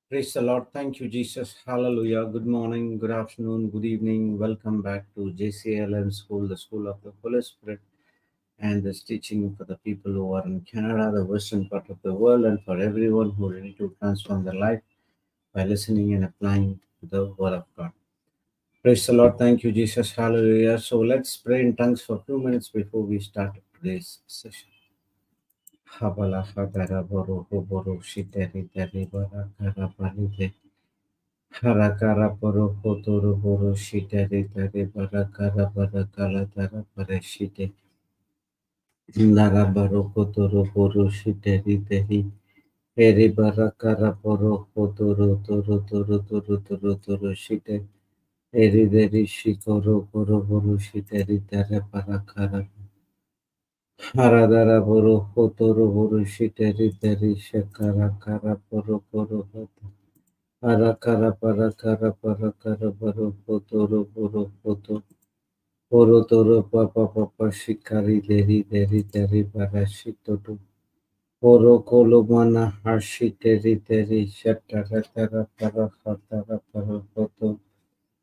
Praise the Lord. Thank you, Jesus. Hallelujah. Good morning, good afternoon, good evening. Welcome back to JCILM School, the School of the Holy Spirit, and this teaching for the people who are in Canada, the western part of the world, and for everyone who are ready to transform their life by listening and applying the Word of God. Praise the Lord. Thank you, Jesus. Hallelujah. So let's pray in tongues for a few minutes before we start today's session. Habala hadara boru boru shiteri teri bara kara balite. Harakara poro kotoro boro shiteri teri bara kara bara kala tara bara shite. Lara baro kotoro boro shiteri teri. Eri bara kara poro kotoro toro toro toro toro toro shite. Eri deri shikoro boro boro shiteri teri bara kara. Haradara boro kotoro boro shiteri teri shakara kara poro poro hoto. Arakara parakara parakara baro potoro boro poto poro toro papa papa shikari deri deri deri barashitoto poro kolo mana hashi deri deri shatara tara para hatara para poto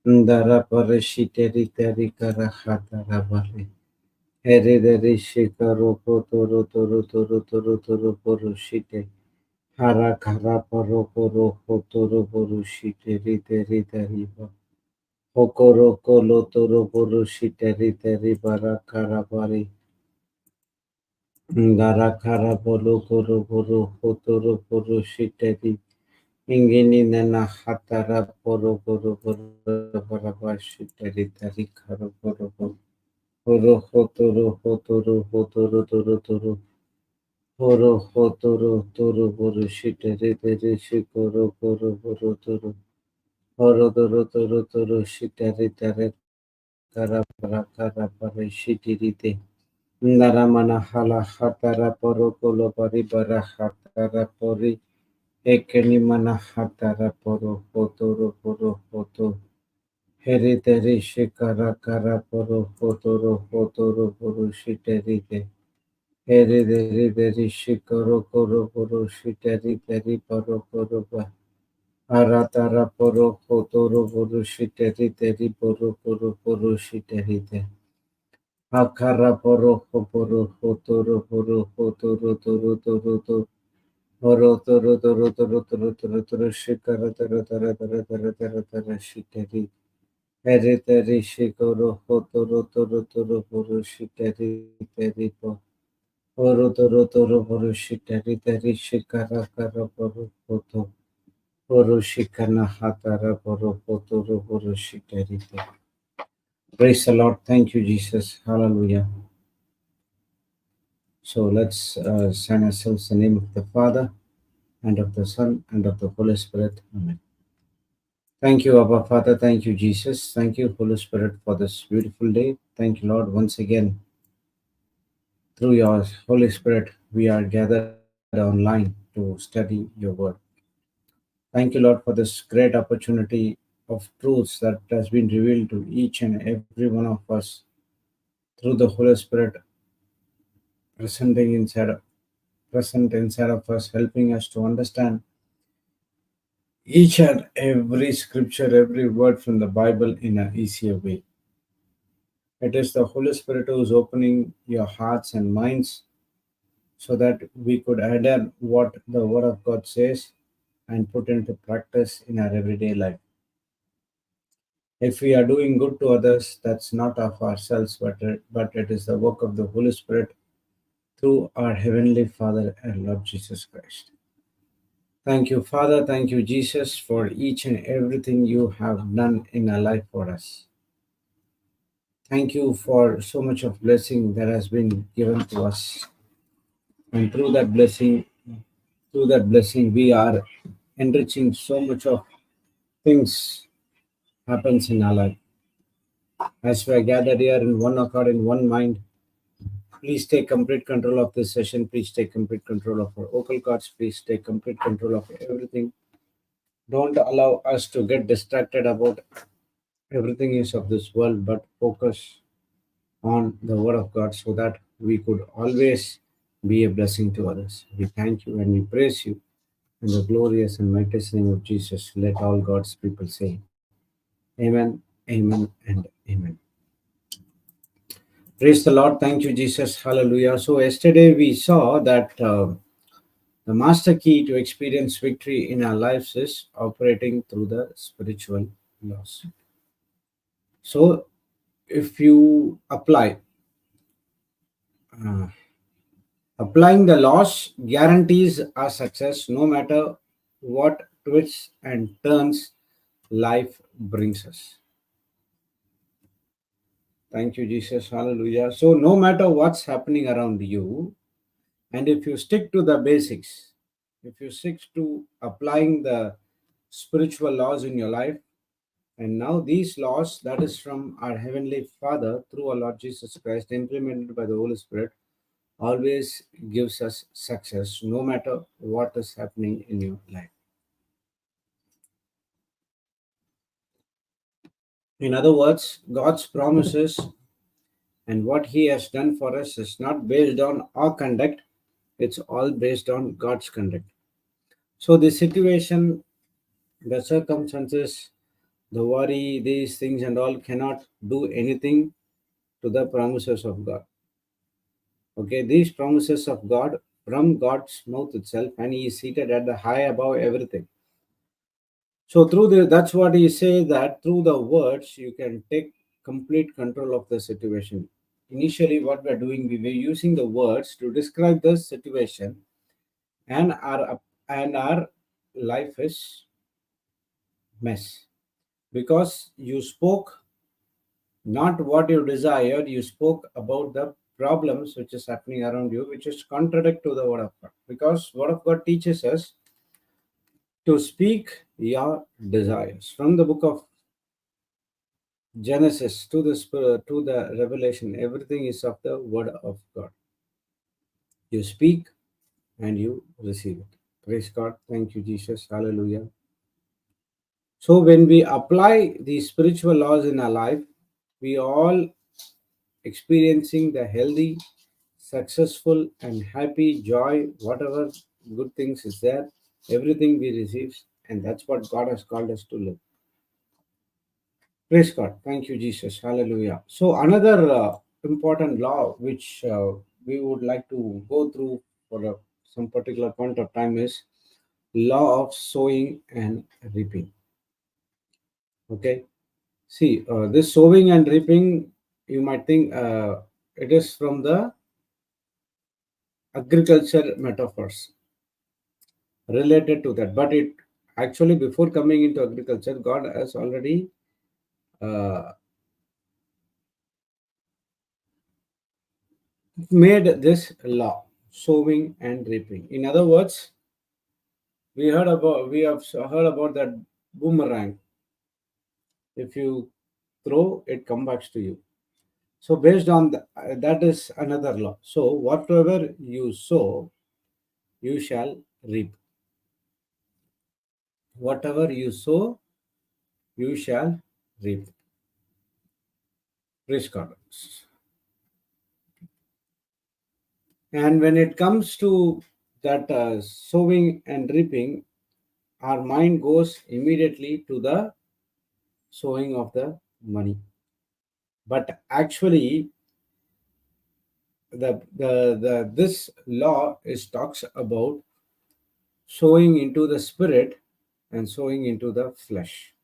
ndara parashi deri deri kara hatara bale heri deri shikaro potoro toro toro toro toro poro shite hara kara paro poro potoro poro shite rite rite riba hokoro kolo toro poro shite rite ribara kara bari ngara kara polo koro poro potoro poro shite ri ingini nana hatara poro poro poro para shite rite ri karo poro poro poro hotoro hotoro hotoro toro toro poro hotoro toro poro shite rite ri shikoro poro poro toro Horo toro toro toro shitari tare kara para kara para shitirite. Naramana hala hatara poro kolo pari bara hatara pori. Ekeni mana hatara poro potoro poro poto. Heriteri shikara kara poro potoro potoro poro shitirite. Herideri deri shikoro koro poro shitirite poro poro pa. Aratara poro potoro poro shiteri teri poro poro poro shiteri te. Akara poro poro potoro poro potoro toro toro to. Poro toro toro toro toro toro toro shikara tara tara tara tara tara tara shiteri. Eri teri shikoro potoro toro toro poro shiteri teri po. Poro toro toro poro shiteri teri shikara kara poro poto. Poroshikana hatara poro potoro poroshikarite. Praise the Lord. Thank you, Jesus. Hallelujah. So let's sign ourselves in the name of the Father and of the Son and of the Holy Spirit. Amen. Thank you, Abba Father. Thank you, Jesus. Thank you, Holy Spirit, for this beautiful day. Thank you, Lord, once again. Through your Holy Spirit, we are gathered online to study your word. Thank you, Lord, for this great opportunity of truths that has been revealed to each and every one of us through the Holy Spirit presenting inside, present inside of us, helping us to understand each and every scripture, every word from the Bible in an easier way. It is the Holy Spirit who is opening your hearts and minds so that we could adhere what the Word of God says and put into practice in our everyday life. If we are doing good to others, that's not of ourselves, but it is the work of the Holy Spirit through our Heavenly Father and Lord Jesus Christ. Thank you, Father. Thank you, Jesus, for each and everything you have done in our life for us. Thank you for so much of blessing that has been given to us. And through that blessing, we are enriching so much of things happens in our life. As we are gathered here in one accord, in one mind, please take complete control of this session. Please take complete control of our vocal cords. Please take complete control of everything. Don't allow us to get distracted about everything is of this world, but focus on the Word of God so that we could always be a blessing to others. We thank you and we praise you In the glorious and mighty name of Jesus, let all God's people say, Amen, Amen, and Amen. Praise the Lord. Thank you, Jesus. Hallelujah. So, yesterday we saw that the master key to experience victory in our lives is operating through the spiritual laws. So, if you uh, applying the laws guarantees our success no matter what twists and turns life brings us. Thank you, Jesus. Hallelujah. So, no matter what's happening around you, and if you stick to the basics, if you stick to applying the spiritual laws in your life, and now these laws that is from our Heavenly Father through our Lord Jesus Christ, implemented by the Holy Spirit, always gives us success no matter what is happening in your life. In other words, God's promises and what He has done for us is not based on our conduct, it's all based on God's conduct. So, the situation, the circumstances, the worry, these things, and all cannot do anything to the promises of God. Okay, these promises of God from God's mouth itself, and He is seated at the high above everything. So through that's what he says, that through the words you can take complete control of the situation. Initially, what we're doing, we were using the words to describe the situation, and our life is mess because you spoke not what you desired. You spoke about the problems which is happening around you, which is contradict to the word of God. Because word of God teaches us to speak your desires from the book of Genesis to the spirit, to the Revelation, everything is of the word of God. You speak and you receive it. Praise God. Thank you, Jesus. Hallelujah. So when we apply these spiritual laws in our life, we all experiencing the healthy, successful, and happy joy, whatever good things is there, everything we receive, and that's what God has called us to live. Praise God. Thank you, Jesus. Hallelujah. So, another important law which we would like to go through for some particular point of time is law of sowing and reaping. Okay. See, this sowing and reaping, you might think it is from the agriculture metaphors related to that, but it actually, before coming into agriculture, God has already uh, made this law, sowing and reaping. In other words, we have heard about that boomerang. If you throw, it comes back to you. So based on that is another law. So whatever you sow, you shall reap. Whatever you sow, you shall reap. Praise God. And when it comes to that sowing and reaping, our mind goes immediately to the sowing of the money. But actually, the this law is talks about sowing into the spirit and sowing into the flesh.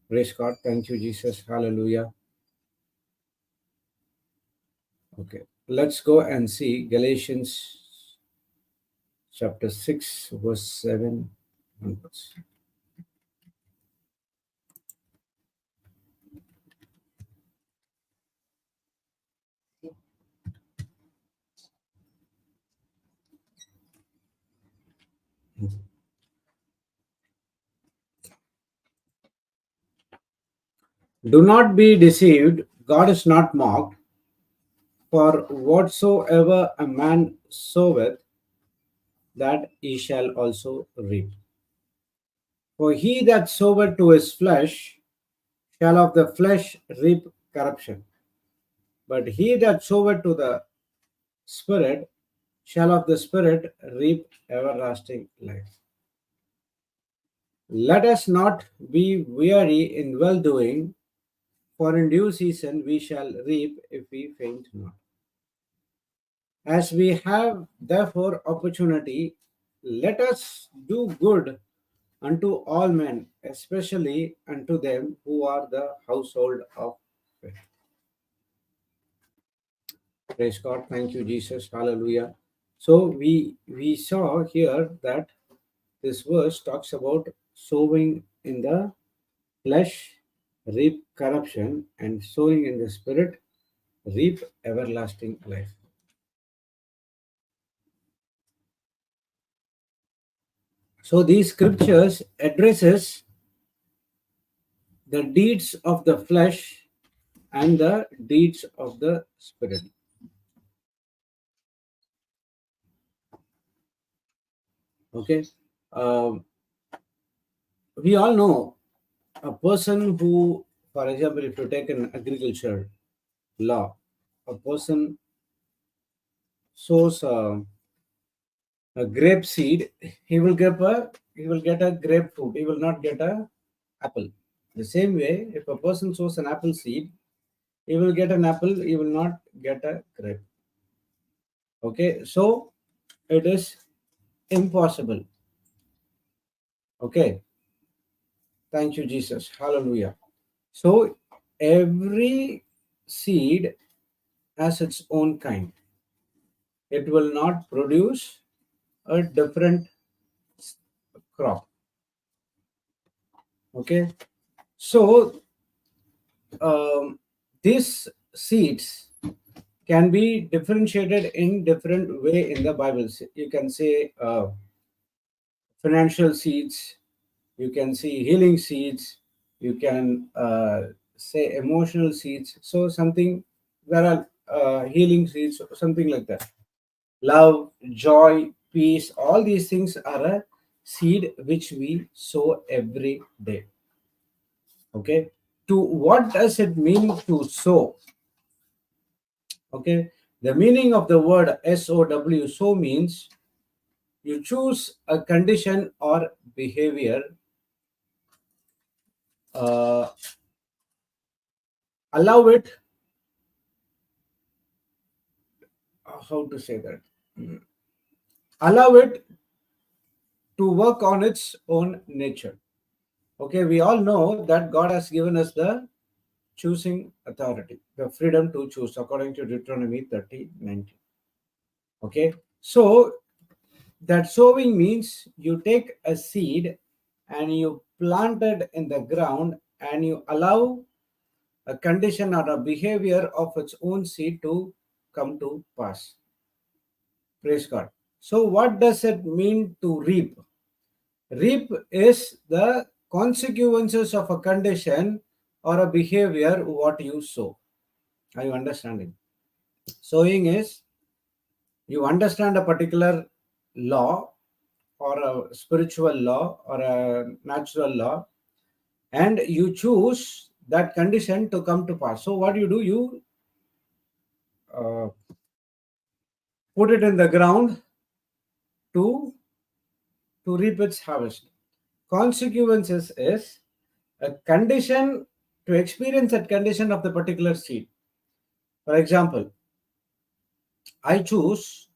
Praise God. Thank you, Jesus. Hallelujah. Okay. Let's go and see Galatians chapter 6, verse 7 onwards. Do not be deceived. God is not mocked. For whatsoever a man soweth, that he shall also reap. For he that soweth to his flesh shall of the flesh reap corruption. But he that soweth to the Spirit shall of the Spirit reap everlasting life. Let us not be weary in well doing, for in due season we shall reap if we faint not. As we have therefore opportunity, let us do good unto all men, especially unto them who are the household of faith. Praise God. Thank you, Jesus. Hallelujah. So we saw here that this verse talks about sowing in the flesh, reap corruption, and sowing in the spirit, reap everlasting life. So these scriptures addresses the deeds of the flesh and the deeds of the spirit. Okay. Um, we all know a person who, for example, if you take an agriculture law, a person sows a grape seed, he will get a grapefruit. He will not get a apple. The same way, if a person sows an apple seed, he will get an apple. He will not get a grape. Okay, so it is impossible. Okay, thank you, Jesus. Hallelujah. So every seed has its own kind. It will not produce a different crop. Okay, so these seeds can be differentiated in different way in the Bible. You can say financial seeds, you can see healing seeds, you can say emotional seeds. So something, there are healing seeds, something like that. Love, joy, peace, all these things are a seed which we sow every day. Okay. To what does it mean to sow? Okay. The meaning of the word SOW, sow means you choose a condition or behavior, uh, allow it, how to say that? Allow it to work on its own nature. Okay, we all know that God has given us the choosing authority, the freedom to choose, according to Deuteronomy 30:19. Okay, so that sowing means you take a seed and you plant it in the ground and you allow a condition or a behavior of its own seed to come to pass. Praise God. So, what does it mean to reap? Reap is the consequences of a condition or a behavior what you sow. Are you understanding? Sowing is you understand a particular law or a spiritual law or a natural law, and you choose that condition to come to pass. So, what do? You uh, put it in the ground to reap its harvest. Consequences is a condition to experience that condition of the particular seed. For example, I choose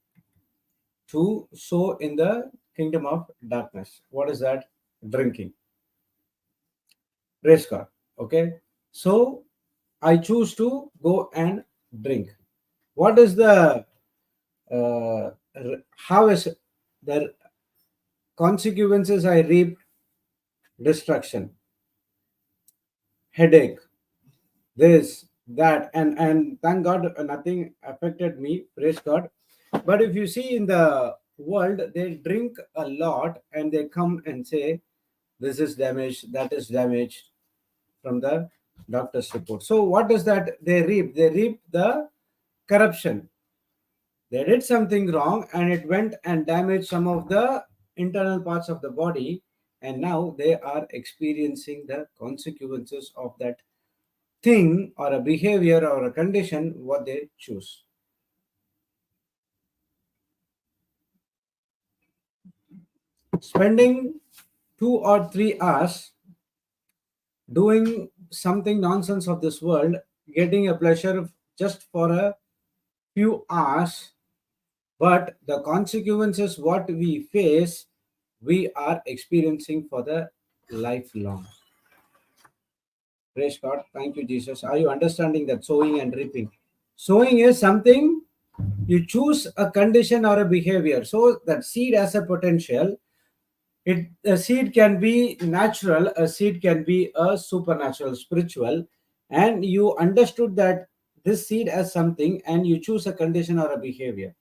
to sow in the kingdom of darkness. What is that? Drinking. Praise God. Okay. So I choose to go and drink. What is the how is the consequences I reap? Destruction, headache, this, that, and thank God nothing affected me. Praise God. But if you see in the world, they drink a lot and they come and say, this is damaged, that is damaged from the doctor's report. So what does that they reap? They reap the corruption. They did something wrong and it went and damaged some of the internal parts of the body, and now they are experiencing the consequences of that thing or a behavior or a condition what they choose. spending 2 or 3 hours doing something nonsense of this world, getting a pleasure just for a few hours, but the consequences what we face, we are experiencing for the lifelong. Praise God. Thank you, Jesus. Are you understanding that sowing and reaping? Sowing is something you choose a condition or a behavior. So that seed has a potential. A seed can be natural, a seed can be a supernatural, spiritual, and you understood that this seed has something and you choose a condition or a behavior.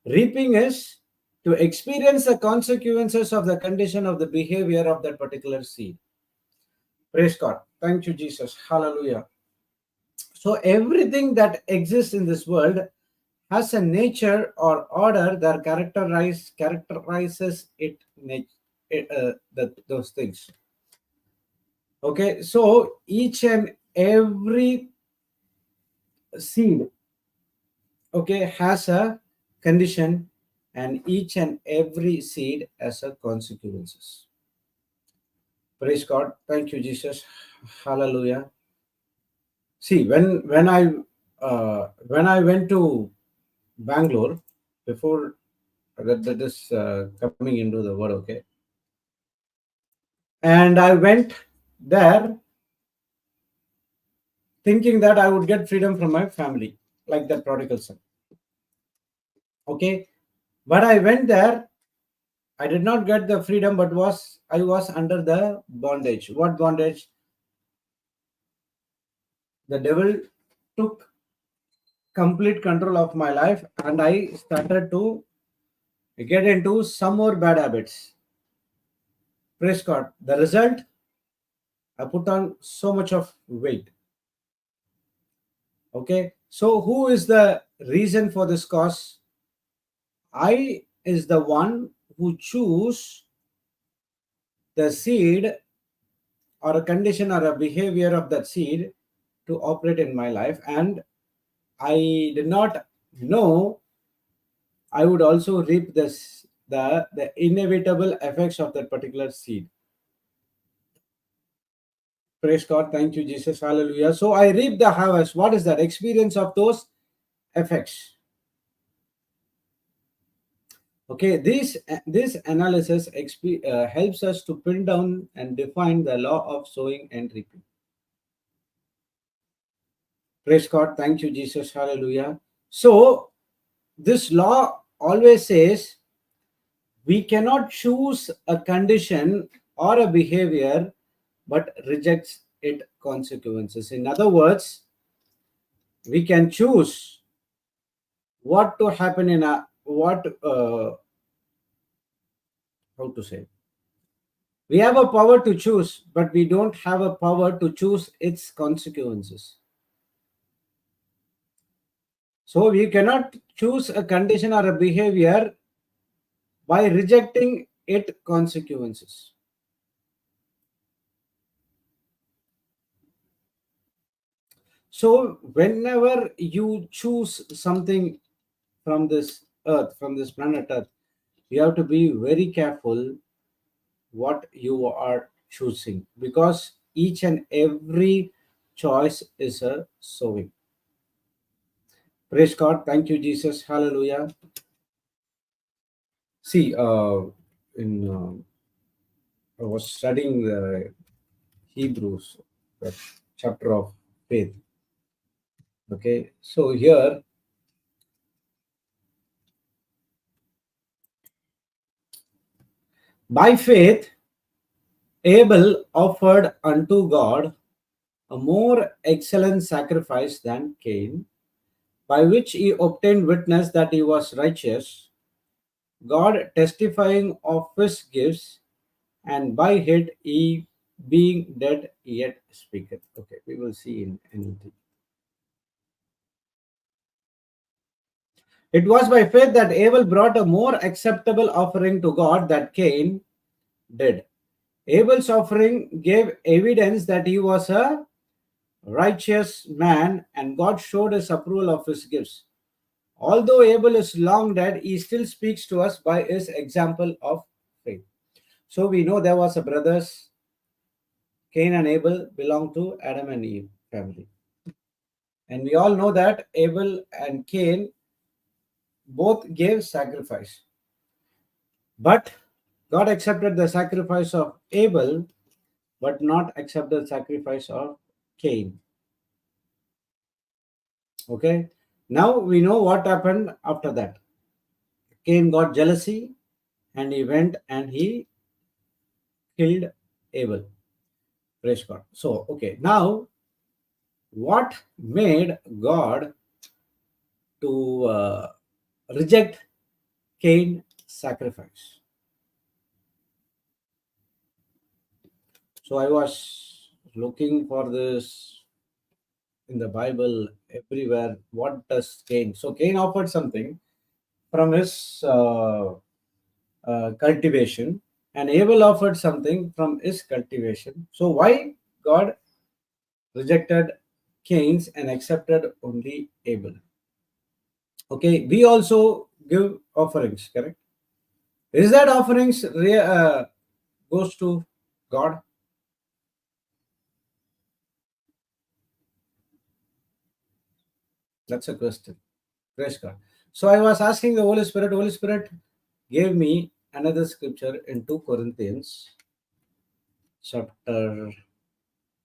Reaping is to experience the consequences of the condition of the behavior of that particular seed. Praise God. Thank you, Jesus. Hallelujah. So everything that exists in this world has a nature or order that characterizes those things. Okay, so each and every seed, okay, has a condition, and each and every seed has a consequences. Praise God. Thank you, Jesus. Hallelujah. See, when I went to Bangalore before that is coming into the word, okay, and I went there thinking that I would get freedom from my family, like that prodigal son. Okay, but I went there. I did not get the freedom, but I was under the bondage. What bondage? The devil took complete control of my life, and I started to get into some more bad habits. Praise God. The result, I put on so much of weight. Okay. So who is the reason for this cause? I is the one who choose the seed or a condition or a behavior of that seed to operate in my life, and I did not know I would also reap the inevitable effects of that particular seed. Praise God. Thank you, Jesus. Hallelujah. So I reap the harvest. What is that? Experience of those effects. Okay, this analysis helps us to pin down and define the law of sowing and reaping. Praise God. Thank you, Jesus. Hallelujah. So this law always says we cannot choose a condition or a behavior but rejects its consequences. In other words, we can choose what to happen in a what how to say. We have a power to choose, but we don't have a power to choose its consequences. So we cannot choose a condition or a behavior by rejecting its consequences. So whenever you choose something from this earth, from this planet earth, you have to be very careful what you are choosing, because each and every choice is a sowing. Praise God. Thank you, Jesus. Hallelujah. See, I was studying the Hebrews, that chapter of faith. Okay, so here, by faith, Abel offered unto God a more excellent sacrifice than Cain, by which he obtained witness that he was righteous, God testifying of his gifts, and by it he being dead yet speaketh. Okay, we will see in anything. It was by faith that Abel brought a more acceptable offering to God than Cain did. Abel's offering gave evidence that he was a righteous man, and God showed his approval of his gifts. Although Abel is long dead, he still speaks to us by his example of faith. So we know there was a brothers, Cain and Abel belong to Adam and Eve family. And we all know that Abel and Cain both gave sacrifice. But God accepted the sacrifice of Abel, but not accepted the sacrifice of Cain. Okay. Now we know what happened after that. Cain got jealousy and he went and he killed Abel. Praise God. So, okay. Now, what made God to reject Cain's sacrifice? So I was looking for this in the Bible everywhere. What does Cain? So Cain offered something from his cultivation, and Abel offered something from his cultivation. So why God rejected Cain's and accepted only Abel? Okay, we also give offerings, correct? Is that offerings goes to God? That's a question. Praise God. So I was asking the Holy Spirit. Holy Spirit gave me another scripture in 2 Corinthians chapter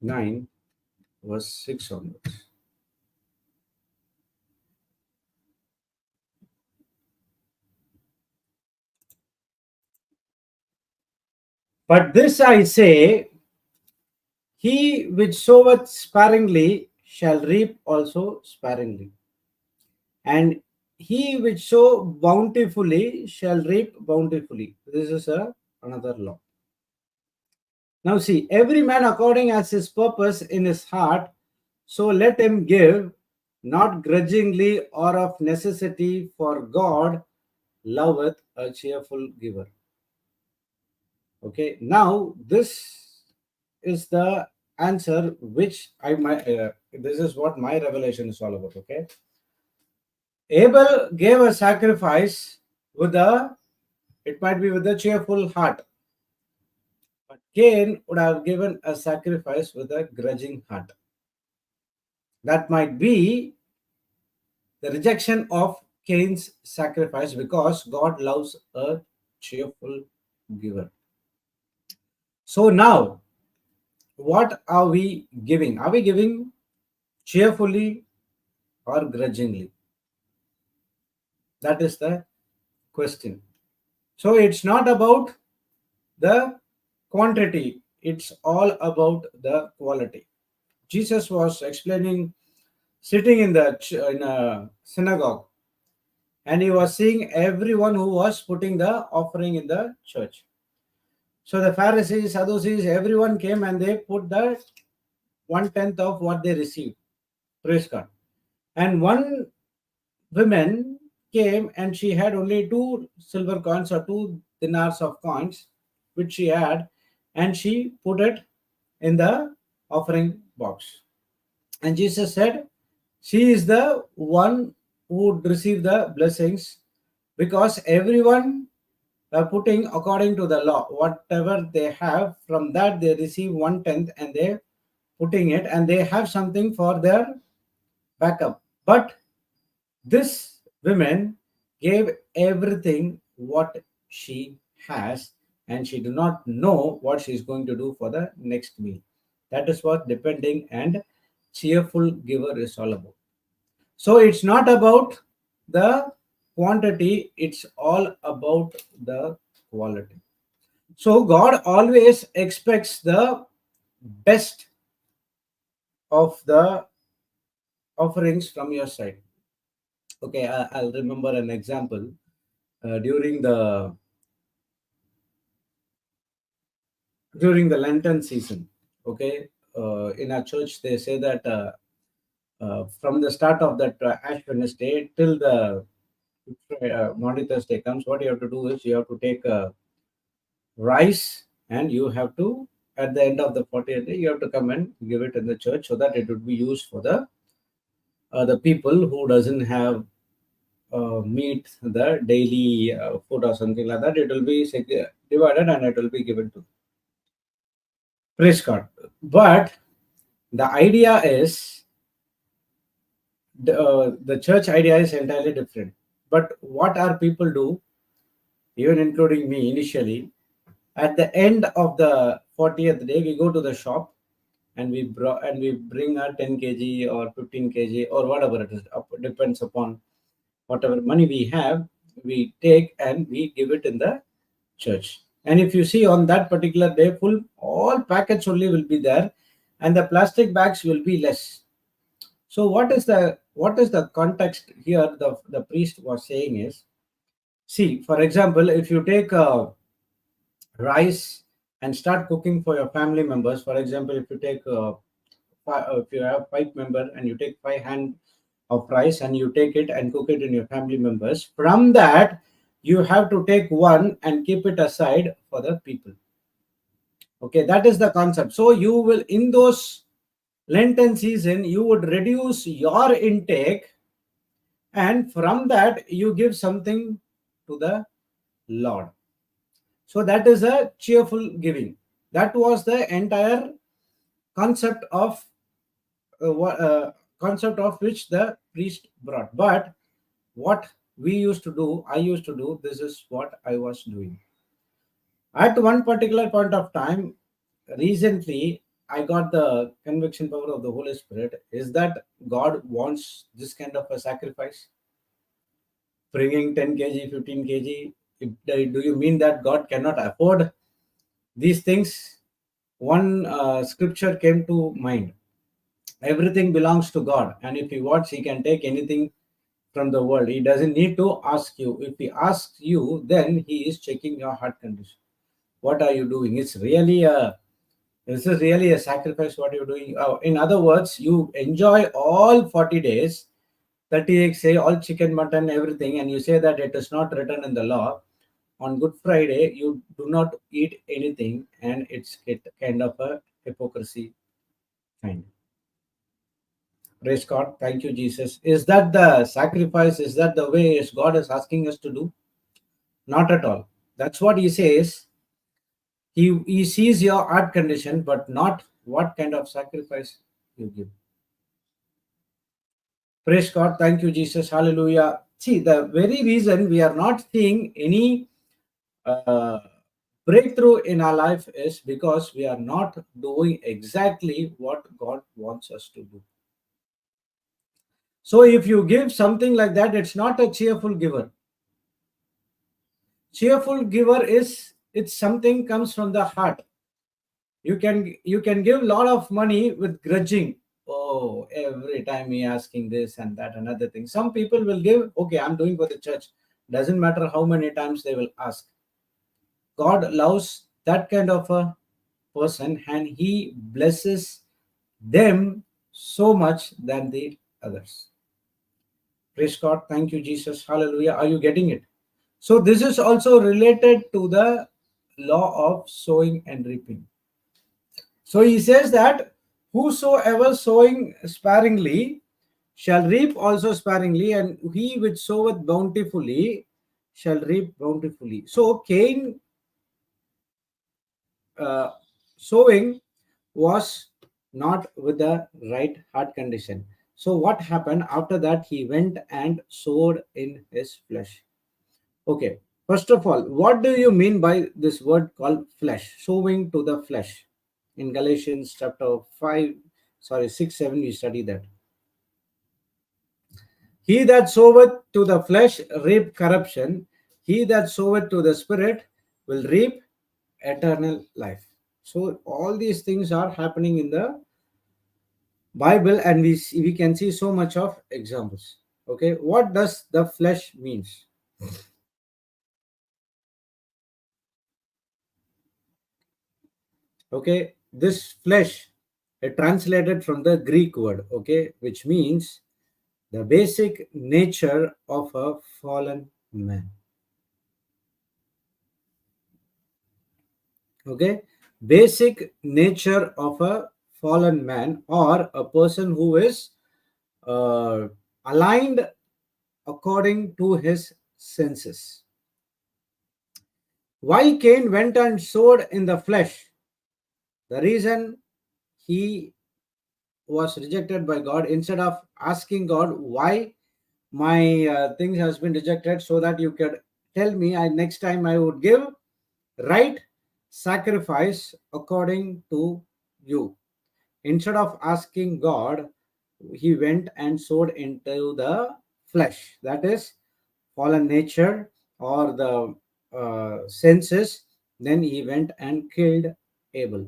9, verse 6 onwards. But this I say, he which soweth sparingly shall reap also sparingly, and he which sow bountifully shall reap bountifully. This is another law. Now see, every man according as his purpose in his heart, so let him give, not grudgingly or of necessity, for God loveth a cheerful giver. Okay, now this is the answer which I might. This is what my revelation is all about. Okay, Abel gave a sacrifice with a. It might be with a cheerful heart, but Cain would have given a sacrifice with a grudging heart. That might be the rejection of Cain's sacrifice because God loves a cheerful giver. So now, what are we giving? Are we giving cheerfully or grudgingly? That is the question. So it's not about the quantity, it's all about the quality. Jesus was explaining, sitting in in a synagogue, and he was seeing everyone who was putting the offering in the church. So the Pharisees, Sadducees, everyone came and they put the 1/10 of what they received. Praise God. And one woman came and she had only 2 silver coins or 2 dinars of coins, which she had, and she put it in the offering box. And Jesus said, she is the one who would receive the blessings, because everyone are putting according to the law. Whatever they have, from that they receive 1/10 and they putting it, and they have something for their backup. But this woman gave everything what she has, and she do not know what she is going to do for the next meal. That is what depending and cheerful giver is all about. So it's not about the quantity, it's all about the quality. So God always expects the best of the offerings from your side. Okay, I'll remember an example during the Lenten season. Okay, in our church they say that from the start of that Ash Wednesday till the Maundy Thursday comes, what you have to do is you have to take rice, and you have to, at the end of the 40th day, you have to come and give it in the church so that it would be used for the people who doesn't have meet the daily food or something like that, it will be divided and it will be given to praise God. But the idea is the church idea is entirely different. But what our people do, even including me initially, at the end of the 40th day, we go to the shop and we bring our 10 kg or 15 kg or whatever it is. Depends upon whatever money we have. We take and we give it in the church. And if you see on that particular day, full all packets only will be there, and the plastic bags will be less. So what is the context here? The priest was saying is, see, for example, if you take rice and start cooking for your family members. For example, if you take if you have 5 member and you take 5 hand of rice and you take it and cook it in your family members, from that you have to take one and keep it aside for the people. Okay, that is the concept. So you will, in those Lenten season, you would reduce your intake, and from that you give something to the Lord. So that is a cheerful giving. That was the entire concept of concept of which the priest brought. But what we used to do, I used to do, this is what I was doing. At one particular point of time, recently, I got the conviction power of the Holy Spirit is that God wants this kind of a sacrifice, bringing 10 kg, 15 kg. Do you mean that God cannot afford these things? One scripture came to mind. Everything belongs to God, and if He wants, He can take anything from the world. He doesn't need to ask you. If He asks you, then He is checking your heart condition. What are you doing? This is really a sacrifice. What you're doing. In other words, you enjoy all 40 days, 30 say all chicken, mutton, everything, and you say that it is not written in the law. On Good Friday, you do not eat anything, and it's kind of a hypocrisy kind. Praise God. Thank you, Jesus. Is that the sacrifice? Is that the way is God is asking us to do? Not at all. That's what He says. He sees your heart condition, but not what kind of sacrifice you give. Praise God. Thank you, Jesus. Hallelujah. See, the very reason we are not seeing any uh, breakthrough in our life is because we are not doing exactly what God wants us to do. So if you give something like that, it's not a cheerful giver. Cheerful giver is, it's something comes from the heart. You can give a lot of money with grudging. Oh, every time he asking this and that, another thing. Some people will give, okay, I'm doing for the church. Doesn't matter how many times they will ask. God loves that kind of a person, and He blesses them so much than the others. Praise God. Thank you, Jesus. Hallelujah. Are you getting it? So this is also related to the law of sowing and reaping. So he says that whosoever sowing sparingly shall reap also sparingly, and he which soweth bountifully shall reap bountifully. So Cain uh, sowing was not with the right heart condition. So what happened after that? He went and sowed in his flesh. Okay. First of all, what do you mean by this word called flesh? Sowing to the flesh. In Galatians chapter 5, sorry, 6, 7, we study that. He that soweth to the flesh reap corruption. He that soweth to the spirit will reap eternal life. So all these things are happening in the Bible, and we can see so much of examples. Okay, what does the flesh means? Okay, this flesh, it translated from the Greek word, okay, which means the basic nature of a fallen man. Okay, basic nature of a fallen man, or a person who is uh, aligned according to his senses. Why Cain went and sowed in the flesh? The reason he was rejected by God, instead of asking God why my things has been rejected, so that you could tell me, I next time I would give right sacrifice according to you. Instead of asking God, he went and sowed into the flesh, that is fallen nature or the senses. Then he went and killed Abel.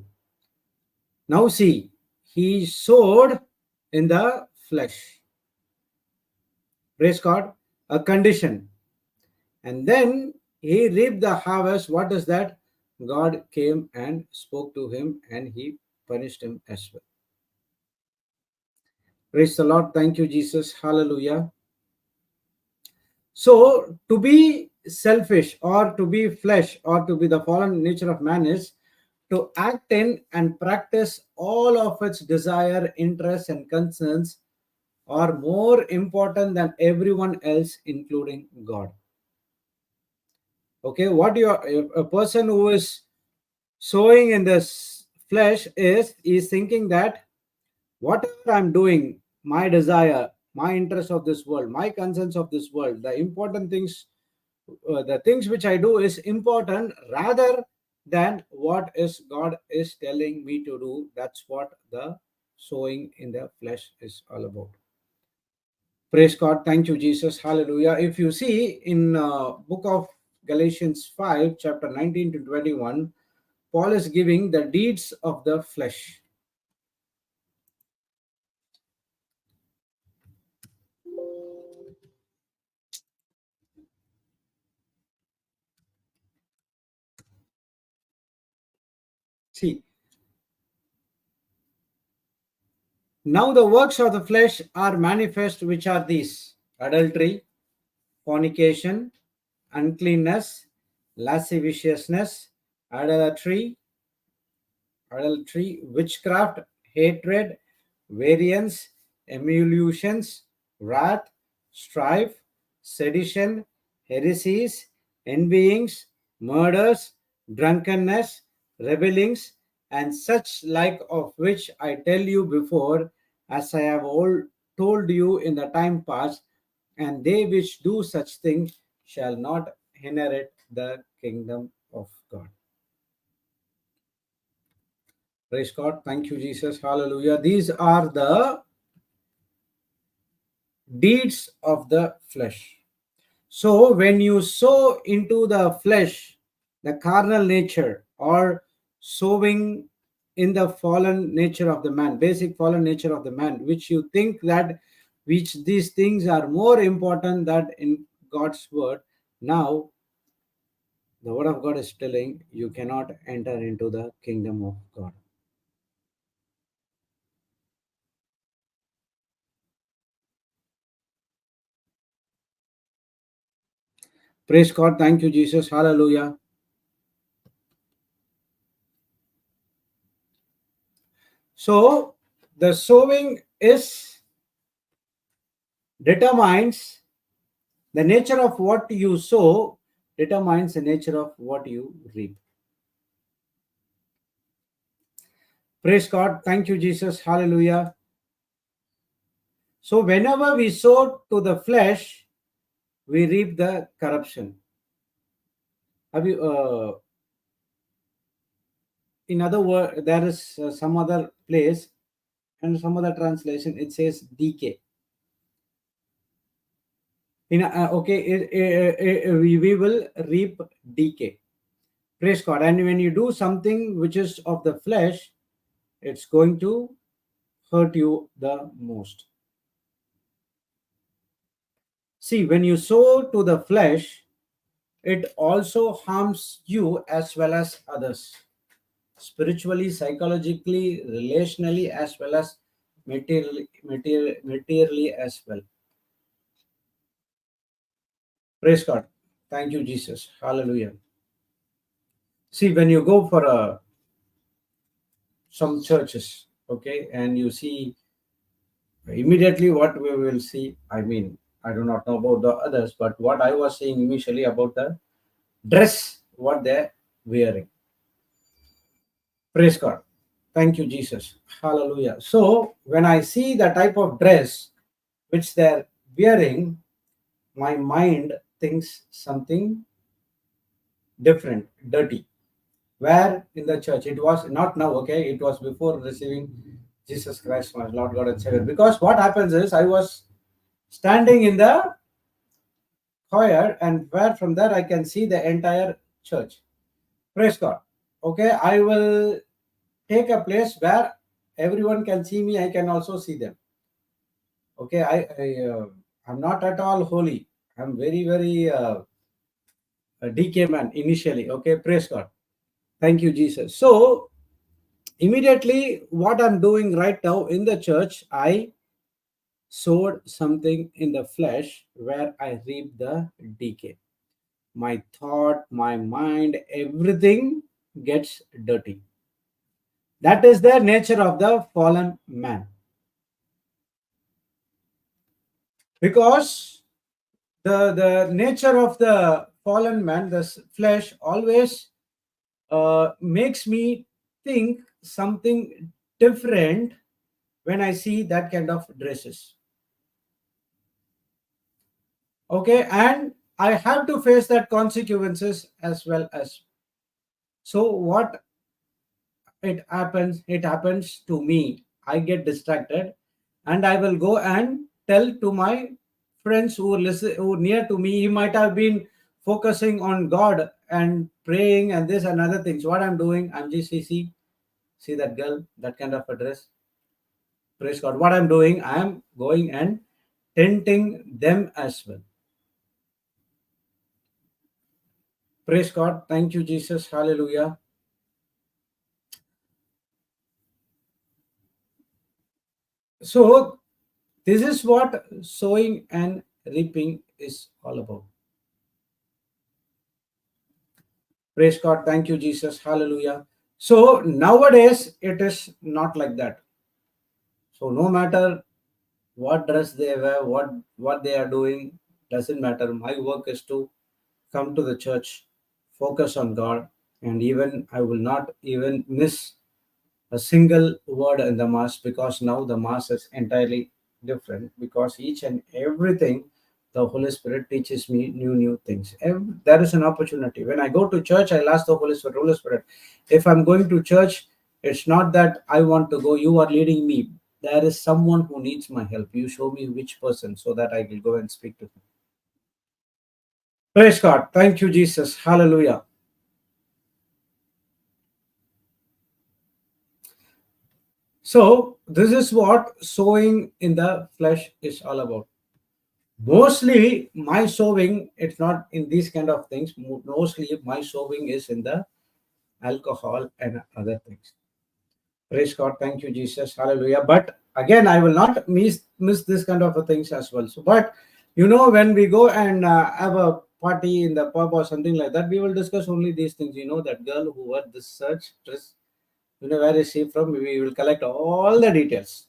Now see, he sowed in the flesh. Praise God, a condition. And then he reaped the harvest. What is that? God came and spoke to him and he punished him as well. Praise the Lord. Thank you, Jesus. Hallelujah. So, to be selfish or to be flesh or to be the fallen nature of man is to act in and practice all of its desire, interests, and concerns are more important than everyone else, including God. Okay, what you are, a person who is sowing in this flesh is thinking that whatever I'm doing, my desire, my interest of this world, my concerns of this world, the important things, the things which I do is important rather than what is God is telling me to do. That's what the sowing in the flesh is all about. Praise God. Thank you, Jesus. Hallelujah. If you see in book of Galatians 5, chapter 19 to 21, Paul is giving the deeds of the flesh. See, now the works of the flesh are manifest, which are these: adultery, fornication, uncleanness, lasciviousness, idolatry, witchcraft, hatred, variance, emulations, wrath, strife, sedition, heresies, envyings, murders, drunkenness, rebellings, and such like, of which I tell you before, as I have all told you in the time past, and they which do such things shall not inherit the kingdom of God. Praise God. Thank you, Jesus. Hallelujah. These are the deeds of the flesh. So, when you sow into the flesh, the carnal nature, or sowing in the fallen nature of the man, basic fallen nature of the man, which you think that which these things are more important than in God's word, now the word of God is telling you cannot enter into the kingdom of God. Praise God. Thank you, Jesus. Hallelujah. So the sowing is determines the nature of what you sow, determines the nature of what you reap. Praise God. Thank you, Jesus. Hallelujah. So whenever we sow to the flesh, we reap the corruption. Have you? In other words, there is some other place and some other translation. It says decay. Okay, we will reap decay. Praise God. And when you do something which is of the flesh, it's going to hurt you the most. See, when you sow to the flesh, it also harms you as well as others, spiritually, psychologically, relationally, as well as materially as well. Praise God. Thank you, Jesus. Hallelujah. See, when you go for some churches, okay, and you see immediately what we will see, I mean, I do not know about the others, but what I was saying initially about the dress, what they're wearing. Praise God. Thank you, Jesus. Hallelujah. So when I see the type of dress which they're wearing, my mind thinks something different, dirty. Where in the church? It was not now, okay? It was before receiving Jesus Christ, my Lord God and Savior. Because what happens is I was standing in the choir, and where from there I can see the entire church. Praise God. Okay, I will take a place where everyone can see me. I can also see them. Okay, I'm not at all holy. I'm very very a DK man initially. Okay, praise God. Thank you, Jesus. So immediately, what I'm doing right now in the church, I sowed something in the flesh where I reap the decay. My thought, my mind, everything gets dirty. That is the nature of the fallen man. Because the nature of the fallen man, the flesh, always makes me think something different when I see that kind of dresses. Okay, and I have to face that consequences as well as. So what it happens to me. I get distracted, and I will go and tell to my friends who listen, who near to me. He might have been focusing on God and praying and this and other things. What I'm doing, I'm just see that girl, that kind of a dress. Praise God. What I'm doing, I am going and tempting them as well. Praise God. Thank you, Jesus. Hallelujah. So this is what sowing and reaping is all about. Praise God. Thank you, Jesus. Hallelujah. So nowadays it is not like that. So no matter what dress they wear, what they are doing, doesn't matter. My work is to come to the church, focus on God, and even I will not even miss a single word in the mass, because now the mass is entirely different, because each and everything the Holy Spirit teaches me new things. There is an opportunity. When I go to church, I'll ask the Holy Spirit, if I'm going to church, it's not that I want to go, you are leading me. There is someone who needs my help. You show me which person so that I will go and speak to him. Praise God. Thank you, Jesus. Hallelujah. So, this is what sowing in the flesh is all about. Mostly, my sowing, it's not in these kind of things. Mostly, my sowing is in the alcohol and other things. Praise God. Thank you, Jesus. Hallelujah. But again, I will not miss this kind of a things as well. So, but when we go and have a party in the pub or something like that, we will discuss only these things. That girl who wore this such dress, where is she from? We will collect all the details,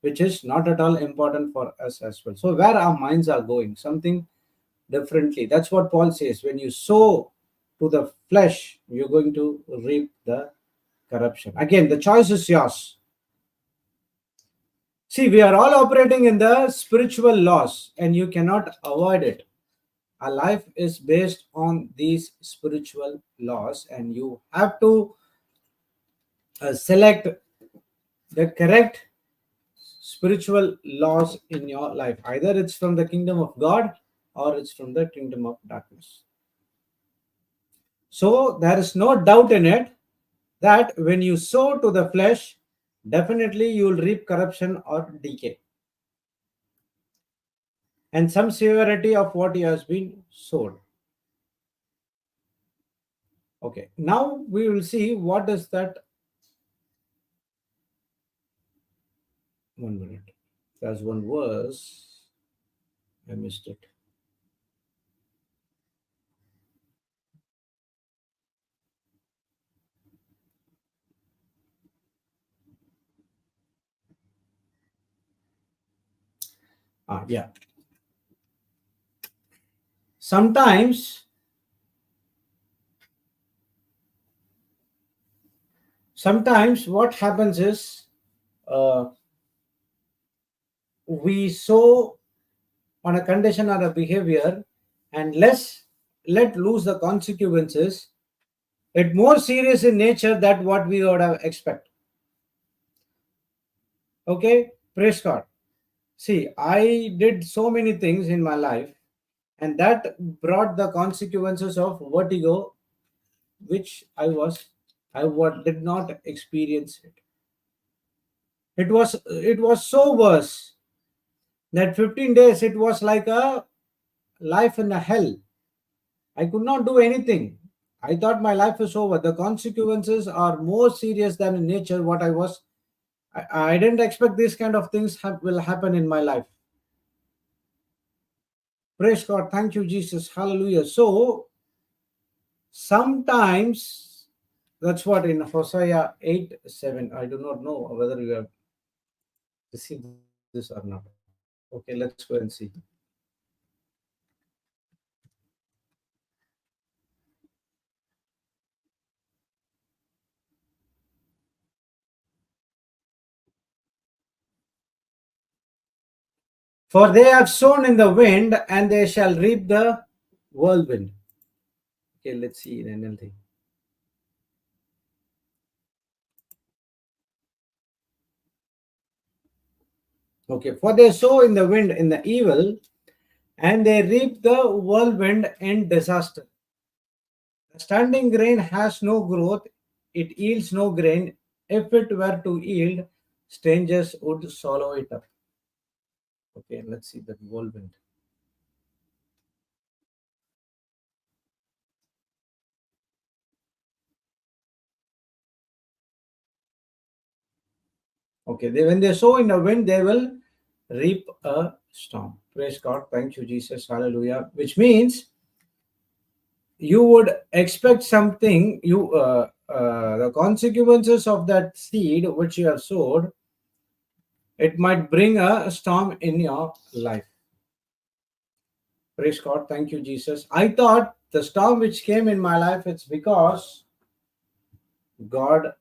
which is not at all important for us as well. So, where our minds are going, something differently. That's what Paul says. When you sow to the flesh, you're going to reap the corruption. Again, the choice is yours. See, we are all operating in the spiritual laws, and you cannot avoid it. Our life is based on these spiritual laws, and you have to select the correct spiritual laws in your life. Either it's from the kingdom of God or it's from the kingdom of darkness. So there is no doubt in it that when you sow to the flesh, definitely you will reap corruption or decay and some severity of what you has been sowed. Okay, now we will see what is that. One minute. There's one verse. I missed it. Yeah. Sometimes what happens is, uh, we sow on a condition or a behavior, and let loose the consequences. It more serious in nature than what we would have expect. Okay, praise God. See, I did so many things in my life, and that brought the consequences of vertigo, which did not experience it. It was so worse that 15 days it was like a life in a hell. I could not do anything. I thought my life is over. The consequences are more serious than in nature. What I didn't expect these kind of things will happen in my life. Praise God. Thank you, Jesus. Hallelujah. So sometimes that's what in Hosea 8:7. I do not know whether you have received this or not. Okay, let's go and see. For they have sown in the wind, and they shall reap the whirlwind. Okay, let's see in NLT. Okay, for they sow in the wind in the evil, and they reap the whirlwind in disaster. The standing grain has no growth, it yields no grain. If it were to yield, strangers would swallow it up. Okay, let's see the whirlwind. Okay, when they sow in the wind, they will reap a storm. Praise God. Thank you, Jesus. Hallelujah. Which means you would expect something, the consequences of that seed which you have sowed, it might bring a storm in your life. Praise God. Thank you, Jesus. I thought the storm which came in my life, it's because God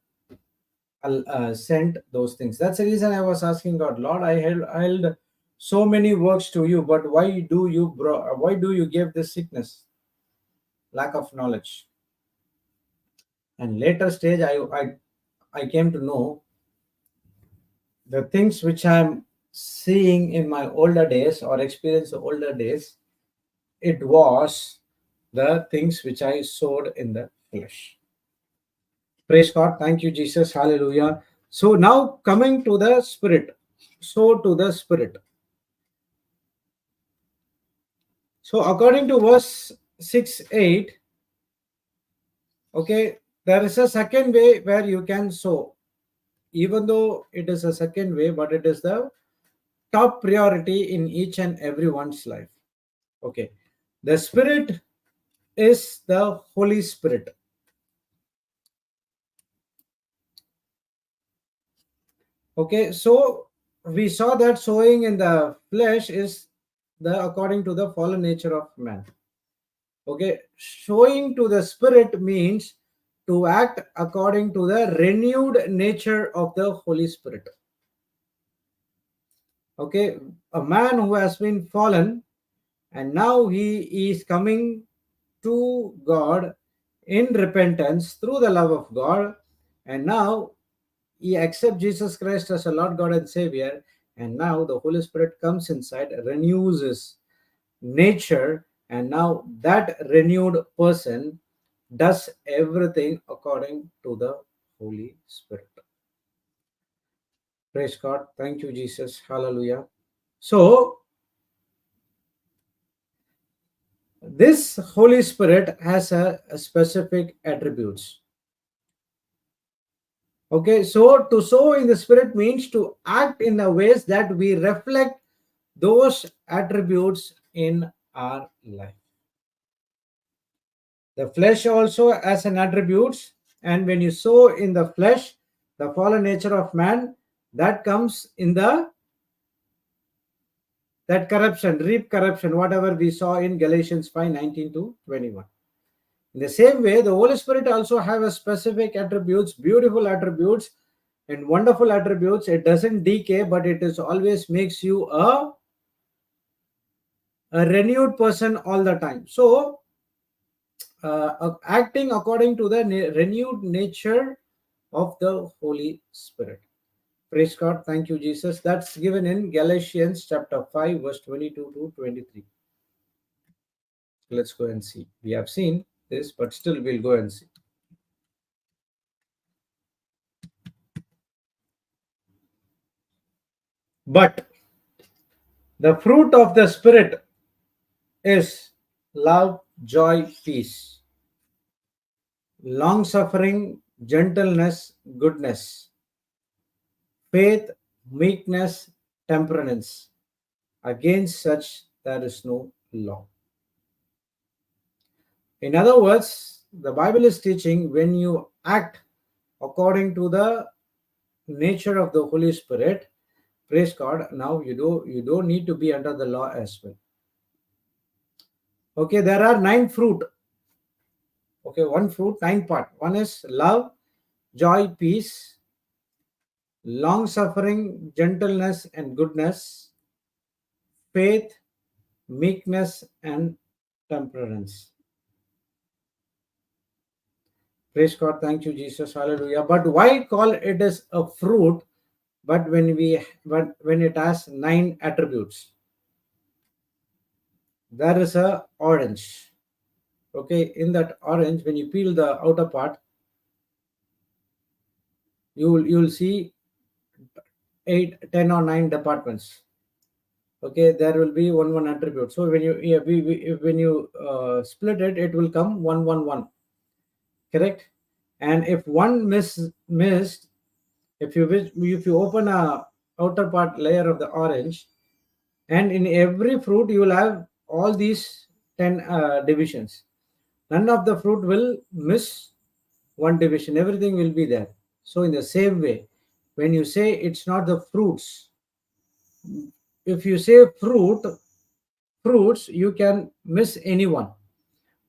sent those things. That's the reason I was asking God, Lord, I held so many works to you, but why do you give this sickness? Lack of knowledge. And later stage, I came to know the things which I'm seeing in my older days or experience the older days, it was the things which I sowed in the flesh. Praise God. Thank you, Jesus. Hallelujah. So now coming to the spirit. So to the spirit. So according to verse 6, 8, okay, there is a second way where you can sow. Even though it is a second way, but it is the top priority in each and everyone's life. Okay. The spirit is the Holy Spirit. Okay, so we saw that sowing in the flesh is the according to the fallen nature of man. Okay, sowing to the spirit means to act according to the renewed nature of the Holy Spirit. Okay, a man who has been fallen and now he is coming to God in repentance through the love of God, and now he accepts Jesus Christ as a Lord God and Savior, and now the Holy Spirit comes inside, renews his nature, and now that renewed person does everything according to the Holy Spirit. Praise God. Thank you, Jesus. Hallelujah. So, this Holy Spirit has a specific attributes. Okay, so to sow in the Spirit means to act in the ways that we reflect those attributes in our life. The flesh also has an attributes, and when you sow in the flesh, the fallen nature of man, that comes in the that corruption, reap corruption, whatever we saw in Galatians 5:19 to 21. In the same way, the Holy Spirit also have a specific attributes, beautiful attributes, and wonderful attributes. It doesn't decay, but it is always makes you a renewed person all the time. So, acting according to the renewed nature of the Holy Spirit. Praise God. Thank you, Jesus. That's given in Galatians chapter 5, verse 22 to 23. Let's go and see. We have seen this, but still we'll go and see. But the fruit of the Spirit is love, joy, peace, long suffering, gentleness, goodness, faith, meekness, temperance. Against such there is no law. In other words, the Bible is teaching when you act according to the nature of the Holy Spirit, praise God, now you don't need to be under the law as well. Okay, there are 9 fruit. Okay, one fruit, 9 part. One is love, joy, peace, long suffering, gentleness, and goodness, faith, meekness, and temperance. Praise God, thank you, Jesus, hallelujah. But why call it as a fruit? But when it has 9 attributes, there is a orange. Okay, in that orange, when you peel the outer part, you'll see 8, 10, or 9 departments. Okay, there will be one attribute. So when you when you split it, it will come 1 1 1. Correct. And if one missed, if you open a outer part layer of the orange, and in every fruit you will have all these 10 divisions. None of the fruit will miss one division. Everything will be there. So in the same way, when you say it's not the fruits, if you say fruits, you can miss anyone.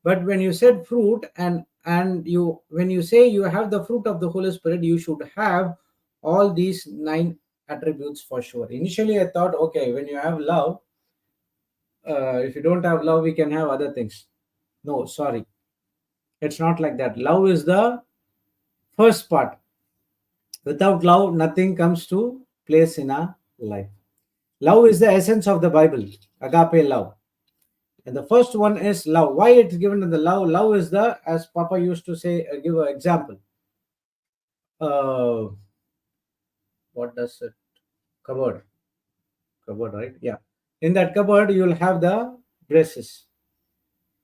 But when you said fruit, and you when you say you have the fruit of the Holy Spirit, you should have all these 9 attributes for sure. Initially I thought, okay, when you have love, if you don't have love, we can have other things. No, sorry, it's not like that. Love is the first part. Without love, nothing comes to place in our life. Love is the essence of the Bible, agape love. And the first one is love. Why it's given in the love? Love is the, as Papa used to say, give an example. Uh, what does it? Cupboard. Cupboard, right? Yeah. In that cupboard, you'll have the dresses.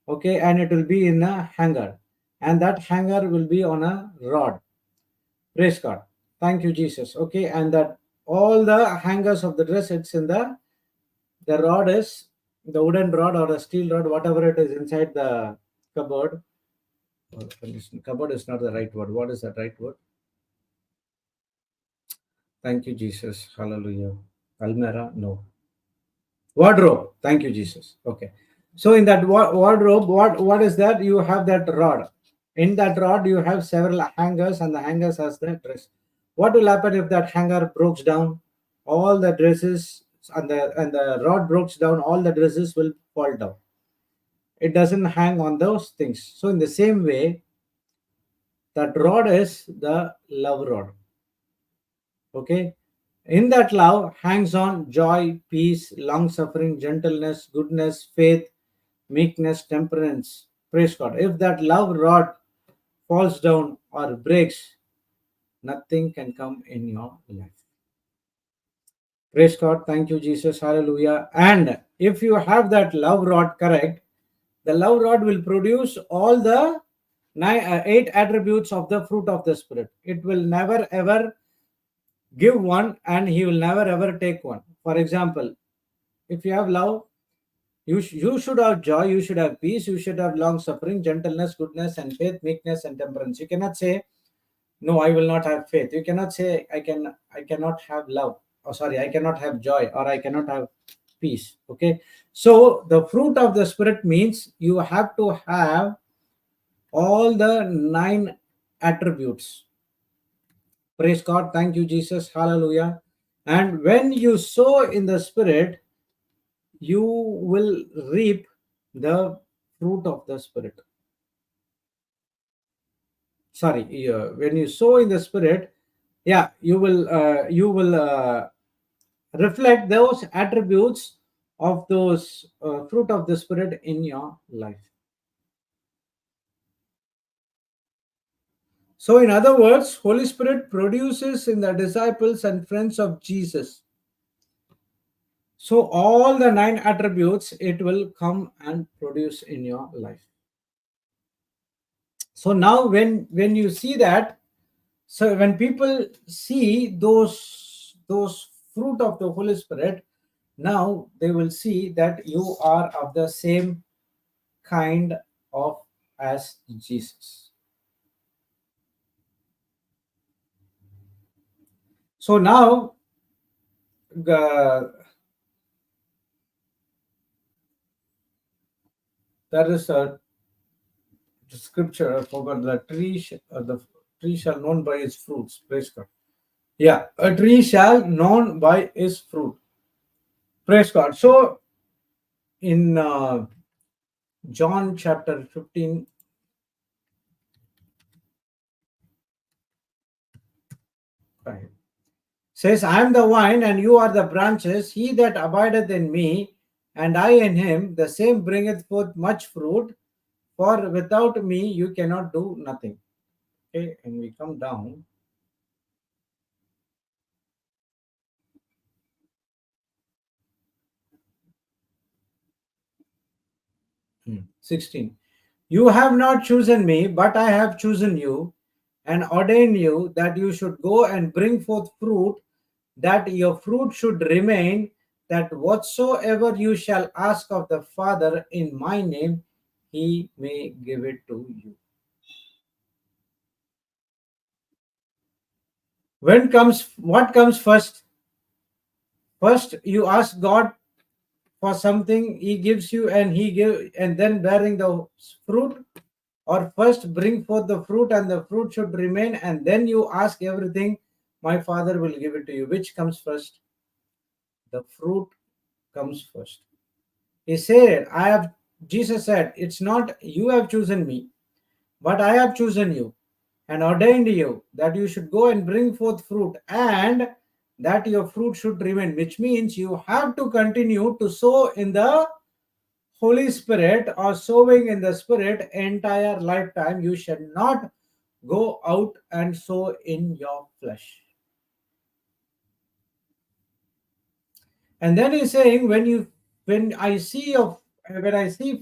Okay, and it will be in a hanger. And that hanger will be on a rod. Praise God. Thank you, Jesus. Okay, and that all the hangers of the dress, it's in the rod is the wooden rod or a steel rod, whatever it is inside the cupboard. Cupboard is not the right word. What is that right word? Thank you, Jesus. Hallelujah. Almera? No. Wardrobe. Thank you, Jesus. Okay. So in that wardrobe, what is that? You have that rod. In that rod, you have several hangers, and the hangers has the dress. What will happen if that hanger breaks down? All the dresses and the rod breaks down. All the dresses will fall down. It doesn't hang on those things. So in the same way, that rod is the love rod. Okay. In that love hangs on joy, peace, long suffering, gentleness, goodness, faith, meekness, temperance. Praise God. If that love rod falls down or breaks, nothing can come in your life. Praise God. Thank you, Jesus. Hallelujah. And if you have that love rod correct, the love rod will produce all the 8 attributes of the fruit of the Spirit. It will never ever give one, and he will never ever take one. For example, if you have love, you should have joy, you should have peace, you should have long suffering, gentleness, goodness, and faith, meekness, and temperance. You cannot say, no, I will not have faith. You cannot say, I cannot have love. Or sorry, I cannot have joy, or I cannot have peace. Okay, so the fruit of the Spirit means you have to have all the 9 attributes. Praise God. Thank you, Jesus. Hallelujah. And when you sow in the Spirit, you will reap the fruit of the Spirit. Sorry, when you sow in the Spirit, yeah, you will reflect those attributes of those fruit of the Spirit in your life. So, in other words, Holy Spirit produces in the disciples and friends of Jesus. So, all the 9 attributes it will come and produce in your life. So now, when you see that, so when people see those fruit of the Holy Spirit, now they will see that you are of the same kind of as Jesus. So now, there is a scripture. I forgot. The tree shall known by its fruits. Praise God. Yeah, a tree shall known by its fruit. Praise God. So in John chapter 15, says, I am the vine, and you are the branches. He that abideth in me, and I in him, the same bringeth forth much fruit. For without me, you cannot do nothing. Okay, and we come down. 16. You have not chosen me, but I have chosen you and ordained you that you should go and bring forth fruit, that your fruit should remain, that whatsoever you shall ask of the Father in my name, he may give it to you. What comes first? First, you ask God for something, he gives you, and then bearing the fruit, or first bring forth the fruit and the fruit should remain, and then you ask everything, my Father will give it to you. Which comes first? The fruit comes first. He said, Jesus said, it's not you have chosen me, but I have chosen you and ordained you that you should go and bring forth fruit, and that your fruit should remain, which means you have to continue to sow in the Holy Spirit or sowing in the Spirit entire lifetime. You should not go out and sow in your flesh. And then he's saying, when I see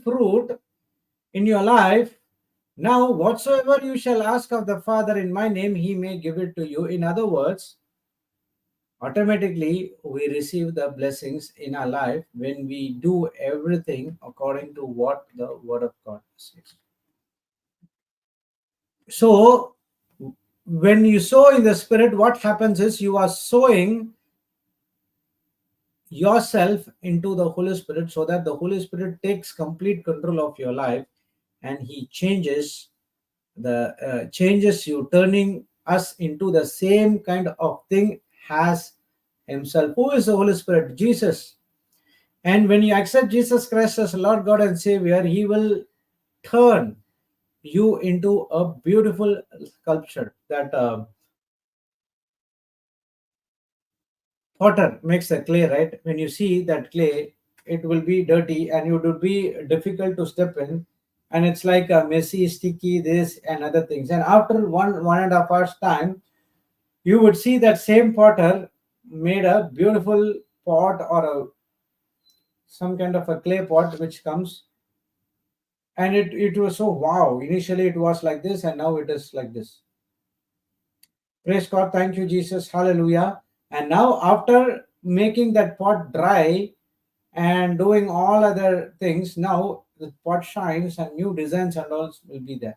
fruit in your life, now whatsoever you shall ask of the Father in my name, he may give it to you. In other words, automatically we receive the blessings in our life when we do everything according to what the Word of God says. So when you sow in the Spirit, what happens is you are sowing yourself into the Holy Spirit, so that the Holy Spirit takes complete control of your life, and he changes you, turning us into the same kind of thing as himself. Who is the Holy Spirit? Jesus. And when you accept Jesus Christ as Lord God and Savior, he will turn you into a beautiful sculpture. That potter makes the clay, right? When you see that clay, it will be dirty and it would be difficult to step in, and it's like a messy, sticky, this and other things. And after one and a half hours time, you would see that same potter made a beautiful pot, or some kind of a clay pot which comes, and it was so wow. Initially it was like this, and now it is like this. Praise God. Thank you, Jesus. Hallelujah. And now, after making that pot dry and doing all other things, now the pot shines and new designs and all will be there.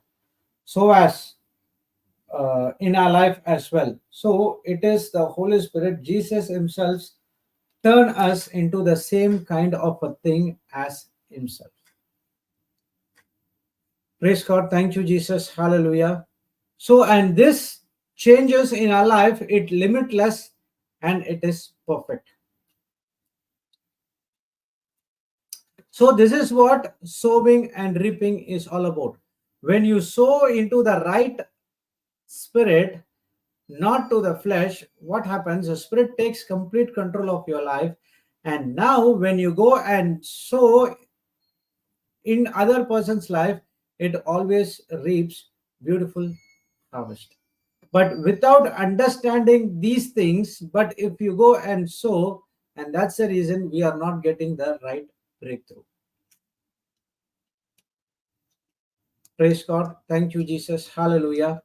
So, as in our life as well. So, it is the Holy Spirit, Jesus Himself, turn us into the same kind of a thing as himself. Praise God. Thank you, Jesus. Hallelujah. So, and this changes in our life, it limitless and it is perfect. So, this is what sowing and reaping is all about. When you sow into the right spirit, not to the flesh, what happens? The spirit takes complete control of your life. And now, when you go and sow in other person's life, it always reaps beautiful harvest. But without understanding these things, but if you go and sow, and that's the reason we are not getting the right breakthrough. Praise God. Thank you, Jesus. Hallelujah.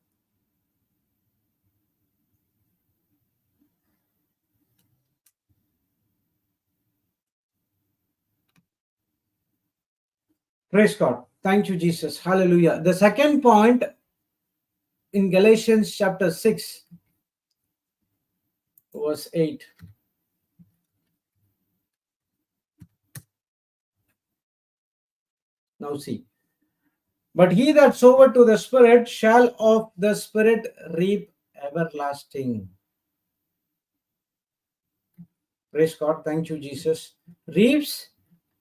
Praise God. Thank you, Jesus. Hallelujah. The second point in Galatians chapter 6, verse 8. Now see. But he that soweth to the Spirit shall of the Spirit reap everlasting. Praise God. Thank you, Jesus. Reaps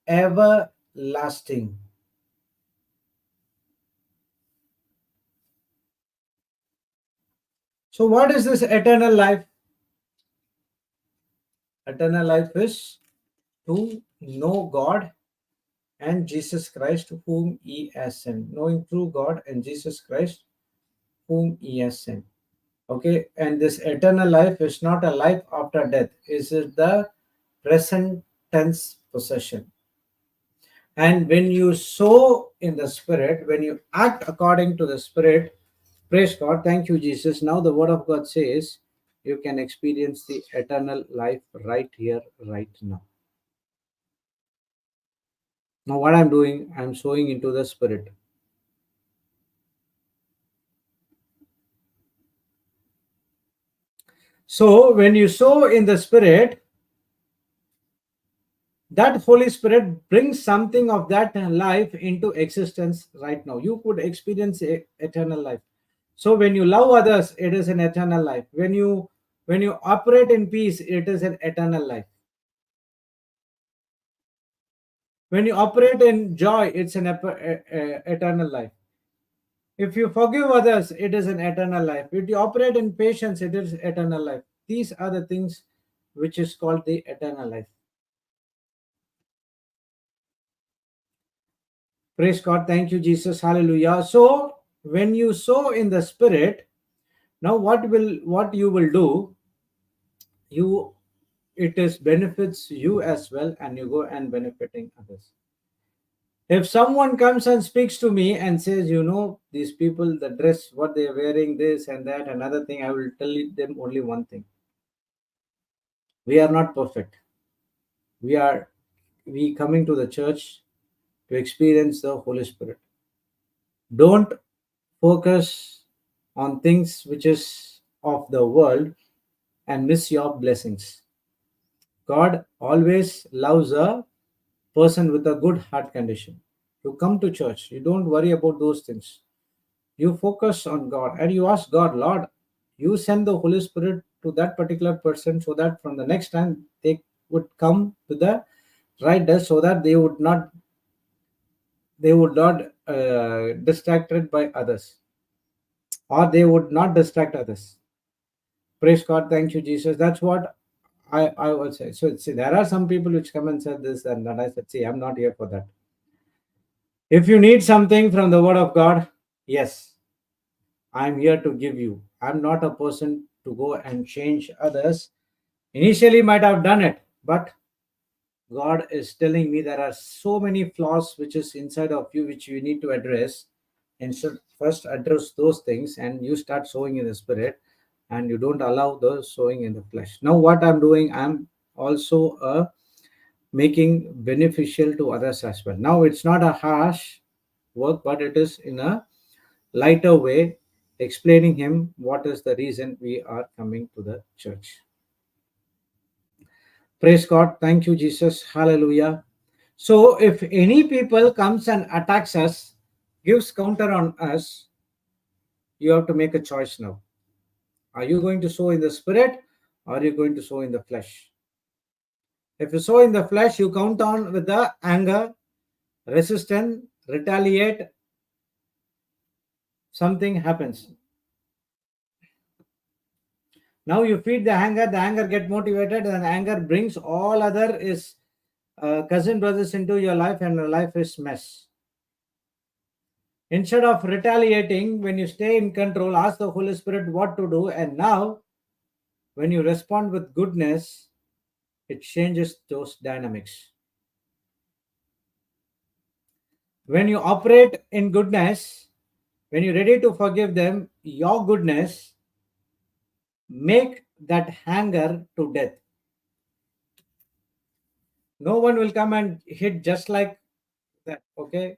everlasting. So, what is this eternal life? Eternal life is to know God and Jesus Christ, whom He has sent. Knowing true God and Jesus Christ, whom He has sent. Okay, and this eternal life is not a life after death, is it the present tense possession. And when you sow in the Spirit, when you act according to the Spirit, praise God, thank you, Jesus. Now the Word of God says you can experience the eternal life right here, right now. Now, what I'm doing, I'm sowing into the Spirit. So, when you sow in the Spirit, that Holy Spirit brings something of that life into existence right now. You could experience eternal life. So when you love others, it is an eternal life. When you operate in peace, it is an eternal life. When you operate in joy, it's an eternal life. If you forgive others, it is an eternal life. If you operate in patience, it is eternal life. These are the things which is called the eternal life. Praise God. Thank you, Jesus. Hallelujah. So when you sow in the Spirit, now what you will do, you it is benefits you as well, and you go and benefiting others. If someone comes and speaks to me and says, these people, the dress, what they are wearing, this and that, another thing, I will tell them only one thing. We are not perfect. We coming to the church to experience the Holy Spirit. Don't focus on things which is of the world and miss your blessings. God always loves a person with a good heart condition. You come to church, you don't worry about those things. You focus on God and you ask God, Lord, you send the Holy Spirit to that particular person so that from the next time they would come to the right death, so that they would not distracted by others, or they would not distract others. Praise God, thank you, Jesus. That's what I would say. So see, there are some people which come and said this and that. I said, see, I'm not here for that. If you need something from the Word of God, yes, I'm here to give you. I'm not a person to go and change others. Initially, might have done it, but God is telling me there are so many flaws which is inside of you which you need to address. And should first address those things, and you start sowing in the Spirit, and you don't allow the sowing in the flesh. Now, what I'm doing, I'm also making beneficial to others as well. Now, it's not a harsh work, but it is in a lighter way, explaining him what is the reason we are coming to the church. Praise God. Thank you, Jesus. Hallelujah. So if any people comes and attacks us, gives counter on us, you have to make a choice now. Are you going to sow in the spirit or are you going to sow in the flesh? If you sow in the flesh, you count on with the anger, resistance, retaliate, something happens. Now you feed the anger get motivated, and anger brings all other is cousin brothers into your life, and your life is mess. Instead of retaliating, when you stay in control, ask the Holy Spirit what to do, and now when you respond with goodness, it changes those dynamics. When you operate in goodness, when you're ready to forgive them, your goodness make that anger to death. No one will come and hit just like that, okay?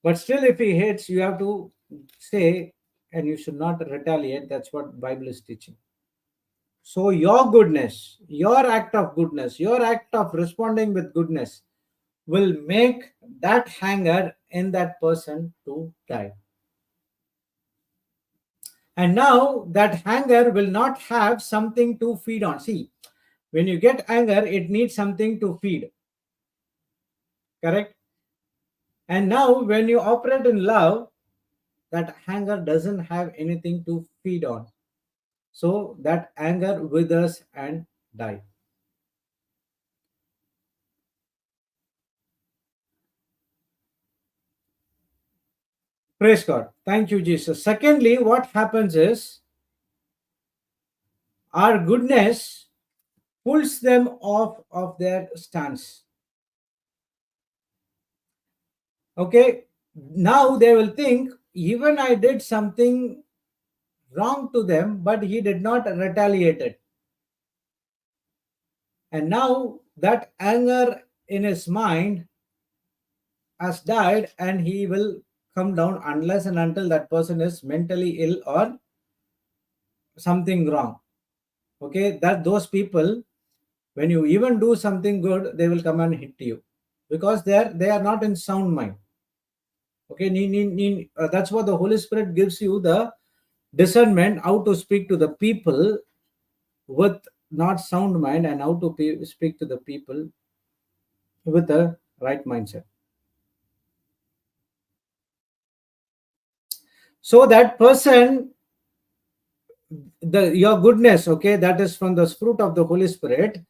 But still, if he hits, you have to say, and you should not retaliate. That's what Bible is teaching. So your goodness, your act of goodness, your act of responding with goodness will make that anger in that person to die. And now that anger will not have something to feed on. See, when you get anger, it needs something to feed. Correct? And now when you operate in love, that anger doesn't have anything to feed on. So that anger withers and die. Praise God. Thank you, Jesus. Secondly, what happens is our goodness pulls them off of their stance. Okay. Now they will think, even I did something wrong to them, but he did not retaliate it. And now that anger in his mind has died, and he will come down unless and until that person is mentally ill or something wrong. Okay, that those people, when you even do something good, they will come and hit you because they are not in sound mind. Okay, that's what the Holy Spirit gives you the discernment how to speak to the people with not sound mind, and how to speak to the people with a right mindset. So that person, the your goodness, okay, that is from the fruit of the Holy Spirit.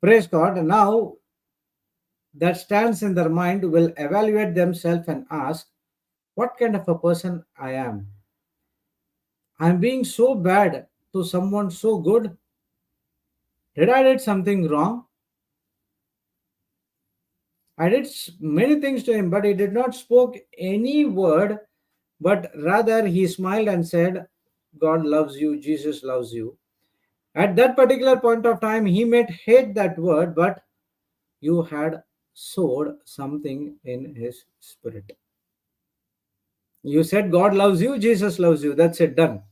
Praise God. Now that stands in their mind will evaluate themselves and ask, what kind of a person I am? I'm being so bad to someone so good. Did I did something wrong? I did many things to him, but he did not spoke any word, but rather he smiled and said, God loves you, Jesus loves you. At that particular point of time, he may hate that word, but you had sowed something in his spirit. You said God loves you, Jesus loves you. That's it, done.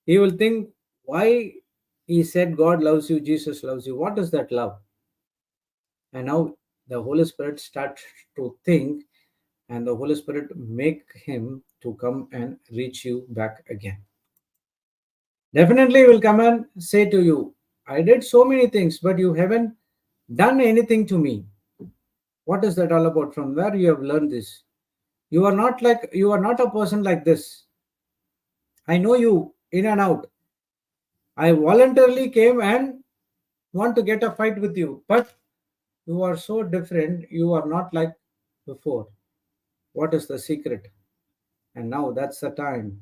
He will think, why he said God loves you, Jesus loves you. What is that love? And now the Holy Spirit starts to think, and the Holy Spirit make him to come and reach you back again. Definitely will come and say to you, I did so many things, but you haven't done anything to me. What is that all about? From where you have learned this? You are not a person like this. I know you in and out. I voluntarily came and want to get a fight with you, but you are so different. You are not like before. What is the secret? And now that's the time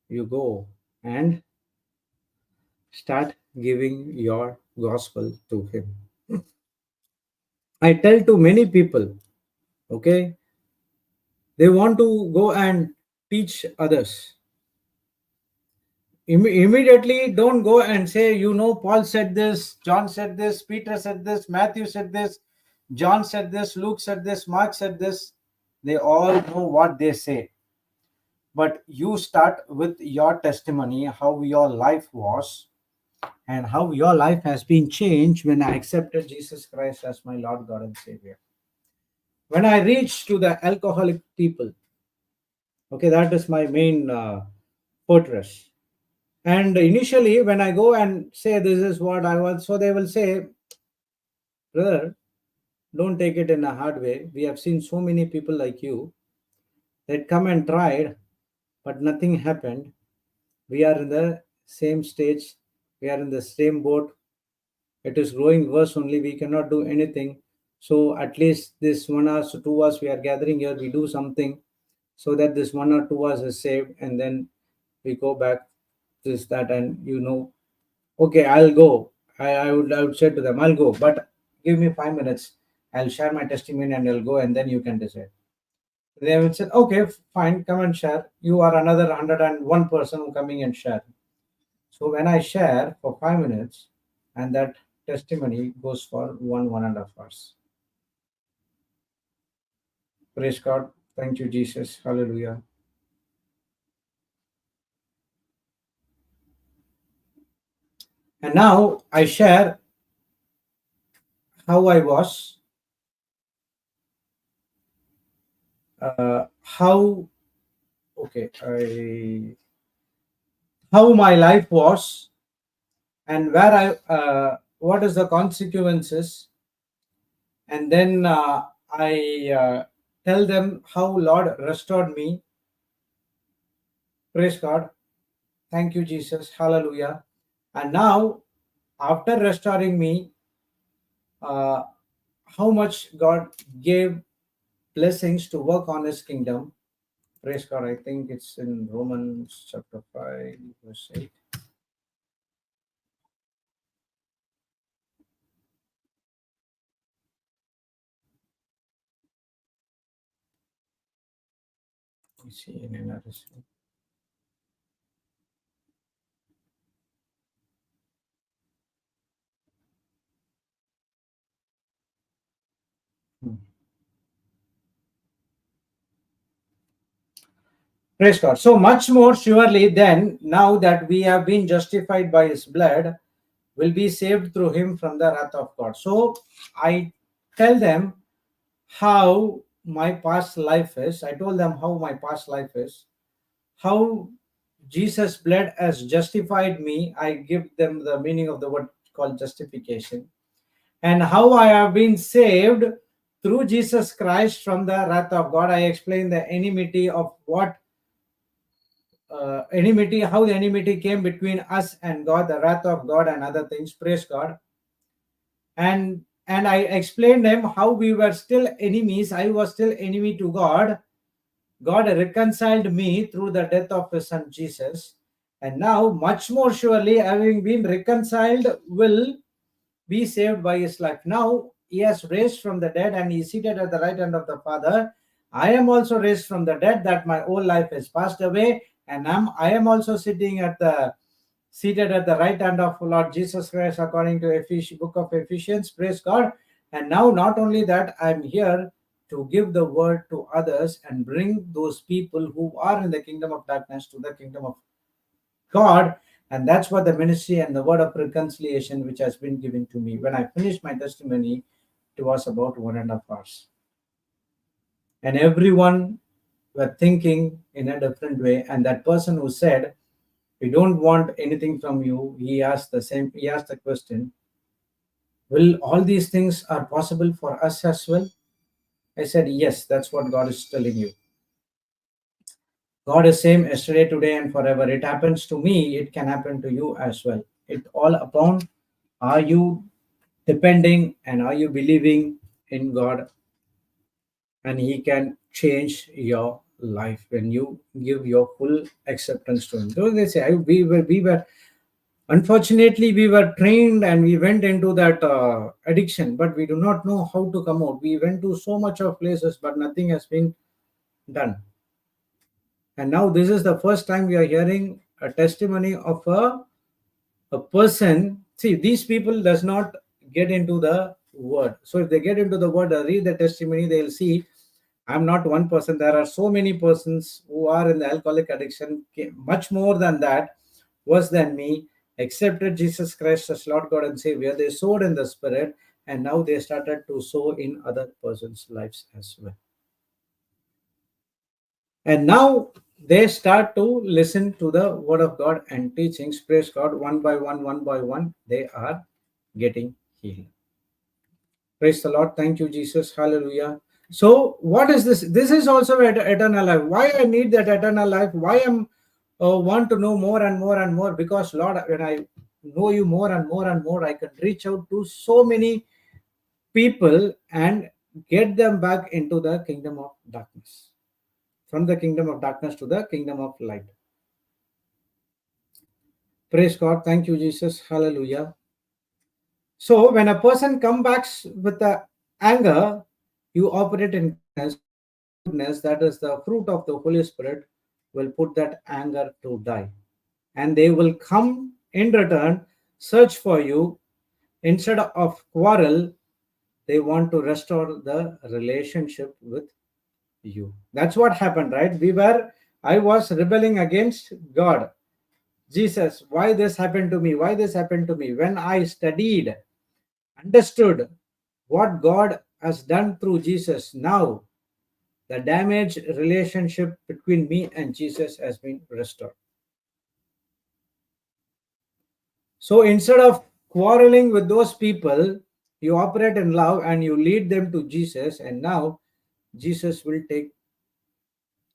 you go and start giving your gospel to him. I tell to many people, okay, they want to go and teach others. Immediately don't go and say, Paul said this, John said this, Peter said this, Matthew said this, John said this, Luke said this, Mark said this. They all know what they say. But you start with your testimony, how your life was, and how your life has been changed when I accepted Jesus Christ as my Lord, God, and Savior. When I reach to the alcoholic people, okay, that is my main fortress. And initially, when I go and say this is what I want, so they will say, brother, don't take it in a hard way. We have seen so many people like you that come and tried, but nothing happened. We are in the same stage, we are in the same boat. It is growing worse only. We cannot do anything. So at least this 1 hour, 2 hours we are gathering here, we do something so that this 1 or 2 hours is saved, and then we go back this that, and okay, I'll go. I would say to them, I'll go, but give me 5 minutes. I'll share my testimony and I'll go, and then you can decide. They would say, okay, fine, come and share. You are another 101 person who coming and share. So when I share for 5 minutes, and that testimony goes for 1.5 hours. Praise God. Thank you, Jesus. Hallelujah. And now I share how I was, how okay, how my life was, and where what is the consequences, and then I tell them how Lord restored me. Praise God. Thank you, Jesus. Hallelujah. And now, after restoring me, uh, how much God gave blessings to work on His kingdom. Praise God. I think it's in Romans chapter 5, verse 8. You see in another. Hmm. Praise God. So much more surely then, now that we have been justified by His blood, will be saved through Him from the wrath of God. So I tell them how my past life is. I told them how my past life is, how Jesus' blood has justified me. I give them the meaning of the word called justification, and how I have been saved through Jesus Christ from the wrath of God. I explain the enmity of what enmity, how the enmity came between us and God, the wrath of God, and other things. Praise God. And I explained them how we were still enemies. I was still enemy to God. God reconciled me through the death of His Son Jesus. And now, much more surely, having been reconciled, will be saved by His life. Now, He has raised from the dead and He is seated at the right hand of the Father. I am also raised from the dead, that my old life has passed away, and I am also seated at the right hand of Lord Jesus Christ, according to book of Ephesians. Praise God. And now, not only that, I'm here to give the word to others and bring those people who are in the kingdom of darkness to the kingdom of God. And that's what the ministry and the word of reconciliation which has been given to me. When I finished my testimony, it was about 1.5 hours. And everyone were thinking in a different way. And that person who said, we don't want anything from you, he asked the question, will all these things are possible for us as well? I said, yes, that's what God is telling you. God is same yesterday, today, and forever. It happens to me, it can happen to you as well. It all upon, are you depending and are you believing in God, and He can change your life when you give your full acceptance to Him. So they say, we were unfortunately, we were trained and we went into that addiction, but we do not know how to come out. We went to so much of places, but nothing has been done. And now this is the first time we are hearing a testimony of a person. See, these people does not get into the word. So if they get into the word, read the testimony, they'll see I'm not one person. There are so many persons who are in the alcoholic addiction, much more than that, worse than me. accepted Jesus Christ as Lord God and Savior, they sowed in the Spirit, and now they started to sow in other persons' lives as well. And now they start to listen to the Word of God and teachings. Praise God, one by one, they are getting healed. Praise the Lord. Thank you, Jesus. Hallelujah. So, what is this? This is also eternal life. Why I need that eternal life? Why I'm want to know more and more and more? Because Lord, when I know you more and more and more, I can reach out to so many people and get them back into the kingdom of darkness, from the kingdom of darkness to the kingdom of light. Praise God. Thank you, Jesus. Hallelujah. So when a person comes back with the anger, you operate in goodness, and that goodness, that is the fruit of the Holy Spirit, will put that anger to die. And they will come in return, search for you. Instead of quarrel, they want to restore the relationship with you. That's what happened, right? I was rebelling against God. Jesus, why this happened to me? Why this happened to me? When I studied, understood what God has done through Jesus, now the damaged relationship between me and Jesus has been restored. So instead of quarreling with those people, you operate in love and you lead them to Jesus, and now Jesus will take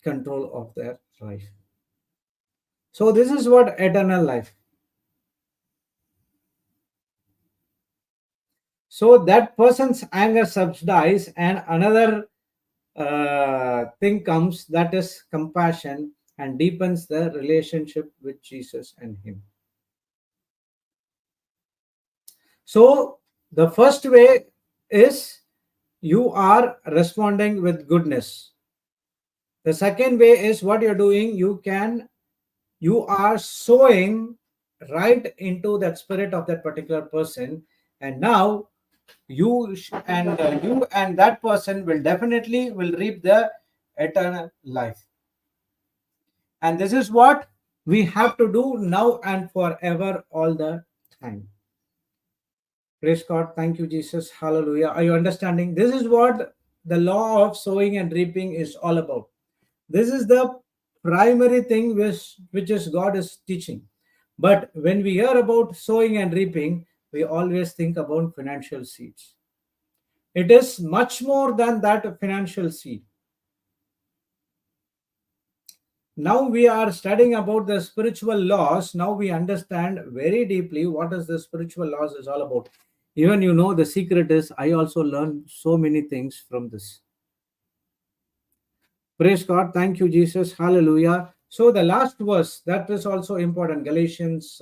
control of their life. So this is what eternal life. So that person's anger subsides, and another thing comes, that is compassion, and deepens the relationship with Jesus and Him. So the first way is you are responding with goodness. The second way is what you're doing. You are sowing right into that spirit of that particular person, and now you and that person will definitely will reap the eternal life. And this is what we have to do now and forever, all the time. Praise God. Thank you, Jesus. Hallelujah. Are you understanding? This is what the law of sowing and reaping is all about. This is the primary thing which is God is teaching. But when we hear about sowing and reaping, we always think about financial seeds. It is much more than that financial seed. Now we are studying about the spiritual laws. Now we understand very deeply what is the spiritual laws is all about. Even the secret is I also learned so many things from this. Praise God. Thank you, Jesus. Hallelujah. So the last verse, that is also important. Galatians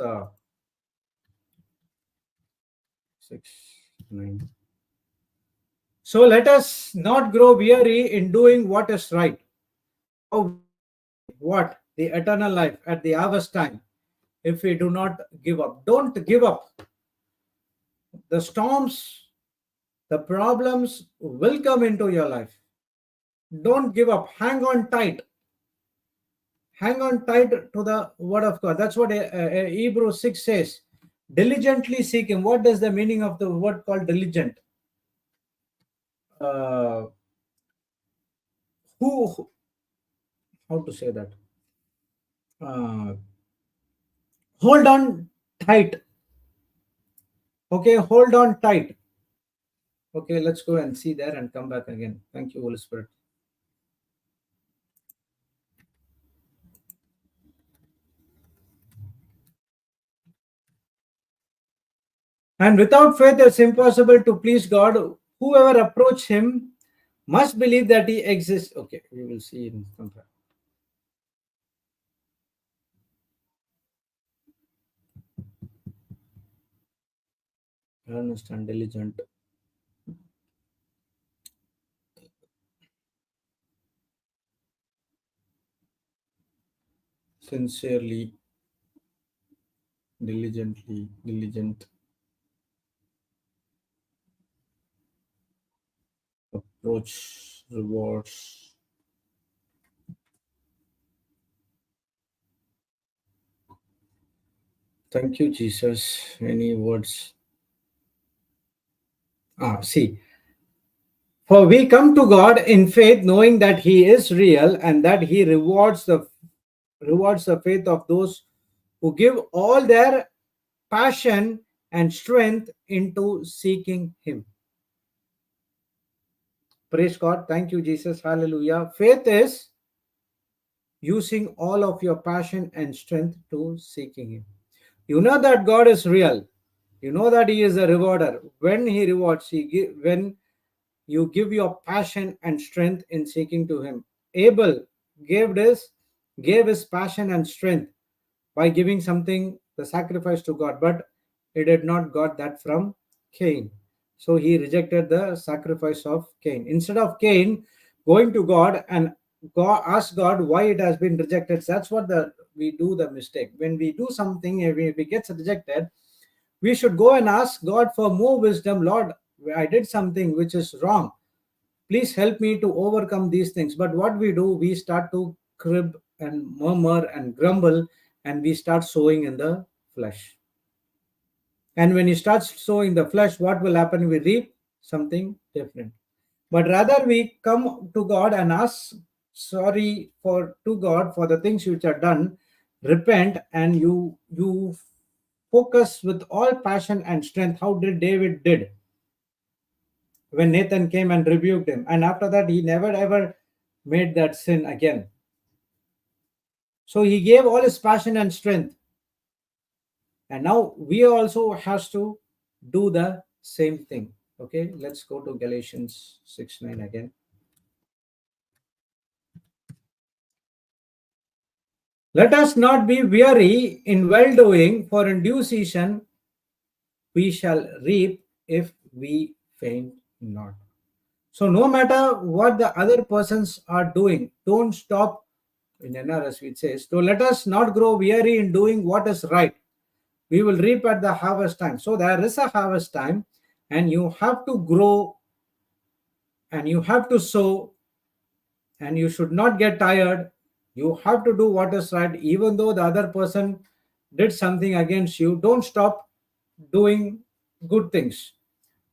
6, 9. So let us not grow weary in doing what is right. Oh, what? The eternal life at the harvest time. If we do not give up. Don't give up. The storms, the problems will come into your life. Don't give up. Hang on tight. Hang on tight to the word of God. That's what Hebrews 6 says. Diligently seek Him. What is the meaning of the word called diligent? Uh, who, how to say that? Uh, hold on tight. Okay, hold on tight. Okay, let's go and see there and come back again. Thank you, Holy Spirit. And without faith, it's impossible to please God. Whoever approach Him must believe that He exists. Okay, we will see in some time. Earnest and diligent. Sincerely, diligently, diligent approach, rewards. Thank you, Jesus. Any words? See, for we come to God in faith, knowing that He is real and that He rewards the faith of those who give all their passion and strength into seeking Him. Praise God. Thank you, Jesus. Hallelujah. Faith is using all of your passion and strength to seeking Him. You know that God is real. You know that He is a rewarder. When He rewards, when you give your passion and strength in seeking to Him. Abel gave this, gave his passion and strength by giving something, the sacrifice to God, but he did not got that from Cain. So he rejected the sacrifice of Cain. Instead of Cain going to God and ask God why it has been rejected, that's what we do the mistake. When we do something, if it gets rejected, we should go and ask God for more wisdom. Lord, I did something which is wrong. Please help me to overcome these things. But what we do, we start to crib and murmur and grumble, and we start sowing in the flesh. And when you start sowing the flesh, what will happen? We reap something different. But rather we come to God and ask sorry for to God for the things which are done, repent, and you focus with all passion and strength. How did David did when Nathan came and rebuked him? And after that, he never ever made that sin again. So he gave all his passion and strength. And now we also has to do the same thing. Okay, let's go to Galatians 6:9 again. Let us not be weary in well doing, for in due season we shall reap if we faint not. So, no matter what the other persons are doing, don't stop. In NRS, it says, so let us not grow weary in doing what is right. We will reap at the harvest time. So, there is a harvest time, and you have to grow and you have to sow, and you should not get tired. You have to do what is right, even though the other person did something against you. Don't stop doing good things.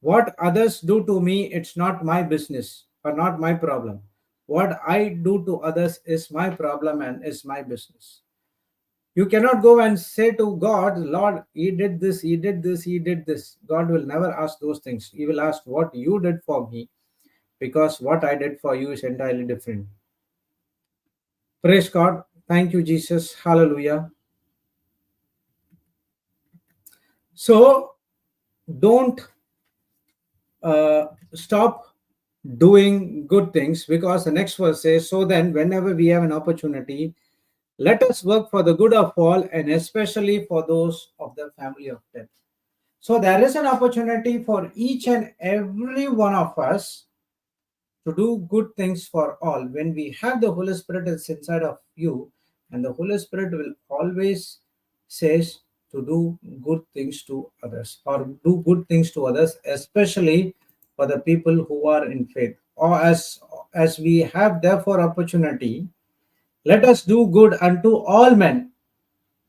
What others do to me, it's not my business or not my problem. What I do to others is my problem and is my business. You cannot go and say to God, Lord, he did this, he did this, he did this. God will never ask those things. He will ask what you did for me, because what I did for you is entirely different. Praise God. Thank you, Jesus. Hallelujah. So don't stop doing good things, because the next verse says, so then, whenever we have an opportunity, let us work for the good of all, and especially for those of the family of death. So there is an opportunity for each and every one of us to do good things for all. When we have the Holy Spirit is inside of you, and the Holy Spirit will always says to do good things to others, or do good things to others, especially for the people who are in faith. Or as we have therefore opportunity, let us do good unto all men,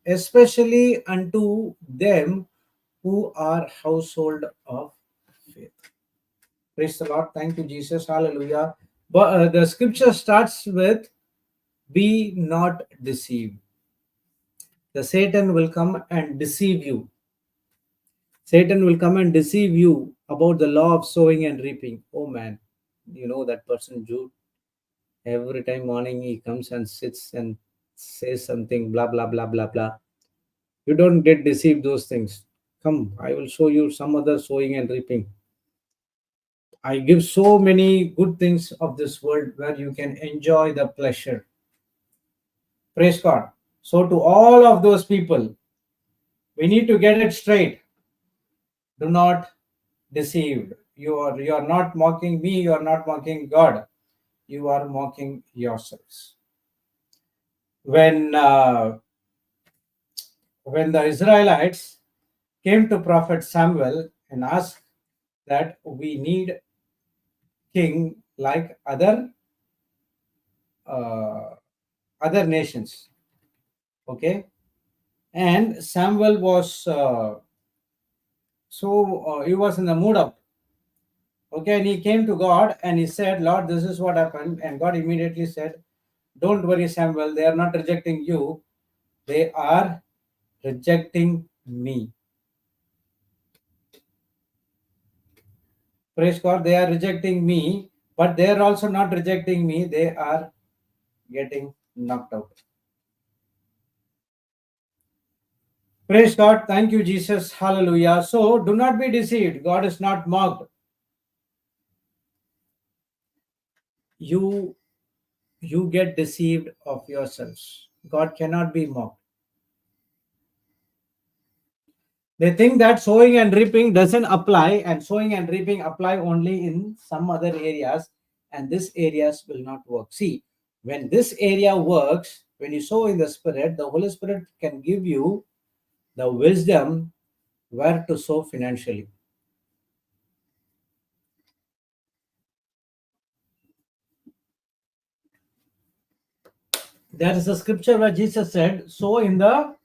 especially unto them who are household of faith. Praise the Lord. Thank you, Jesus. Hallelujah. But the scripture starts with, be not deceived. The Satan will come and deceive you. Satan will come and deceive you about the law of sowing and reaping. Oh man, you know that person Jude. Every time morning he comes and sits and says something, blah blah blah blah blah. You don't get deceived those things. Come, I will show you some other sowing and reaping. I give so many good things of this world where you can enjoy the pleasure. Praise God. So to all of those people, we need to get it straight. Do not deceive. You are not mocking me, you are not mocking God. You are mocking yourselves. When when the Israelites came to Prophet Samuel and asked that we need king like uh, other nations, okay, And Samuel was he was in the mood up. Okay, and he came to God and he said, Lord, this is what happened. And God immediately said, don't worry, Samuel, they are not rejecting you, they are rejecting me. Praise God, they are rejecting me, but they are also not rejecting me, they are getting knocked out. Praise God, thank you, Jesus, hallelujah. So do not be deceived, God is not mocked. You get deceived of yourselves. God cannot be mocked. They think that sowing and reaping doesn't apply, and sowing and reaping apply only in some other areas, and these areas will not work. See, when this area works, when you sow in the Spirit, the Holy Spirit can give you the wisdom where to sow financially. There is a scripture where Jesus said, sow in the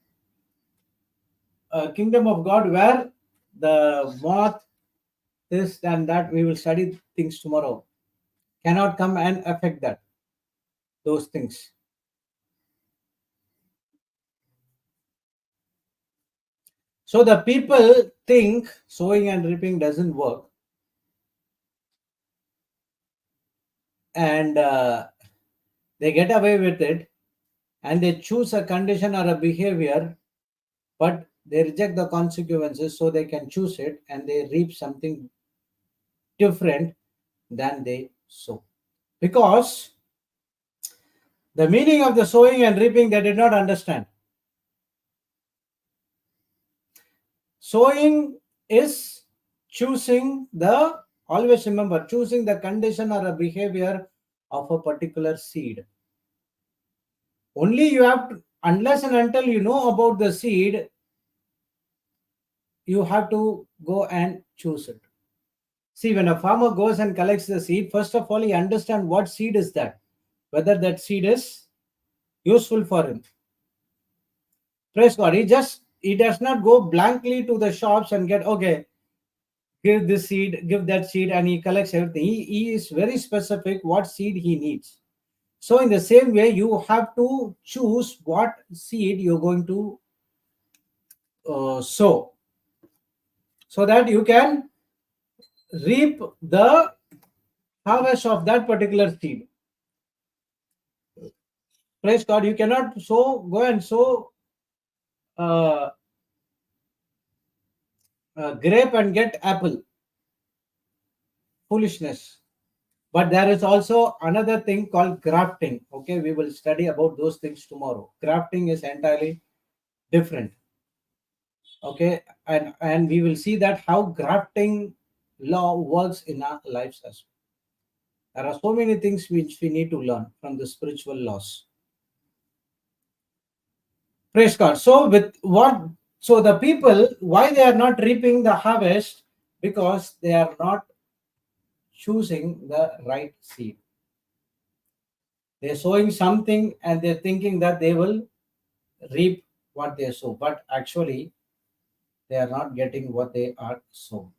kingdom of God where the moth, this and that, we will study things tomorrow, cannot come and affect those things. So the people think sowing and reaping doesn't work, and they get away with it, and they choose a condition or a behavior, but they reject the consequences, so they can choose it, and they reap something different than they sow. Because the meaning of the sowing and reaping they did not understand. Sowing is choosing the, always remember, choosing the condition or a behavior of a particular seed. Only you have to, unless and until you know about the seed, you have to go and choose it. See, when a farmer goes and collects the seed, first of all, he understands what seed is that, whether that seed is useful for him. Praise God. He does not go blankly to the shops and get, okay, give this seed, give that seed, and he collects everything. He is very specific what seed he needs. So, in the same way, you have to choose what seed you're going to sow, so that you can reap the harvest of that particular seed. Praise God. You cannot go and sow uh, grape and get apple. Foolishness. But there is also another thing called grafting. Okay, we will study about those things tomorrow. Grafting is entirely different. Okay, and we will see that how grafting law works in our lives as well. There are so many things which we need to learn from the spiritual laws. Praise God. So with what? So the people, why they are not reaping the harvest? Because they are not choosing the right seed. They're sowing something and they're thinking that they will reap what they sow, but actually they are not getting what they are sown.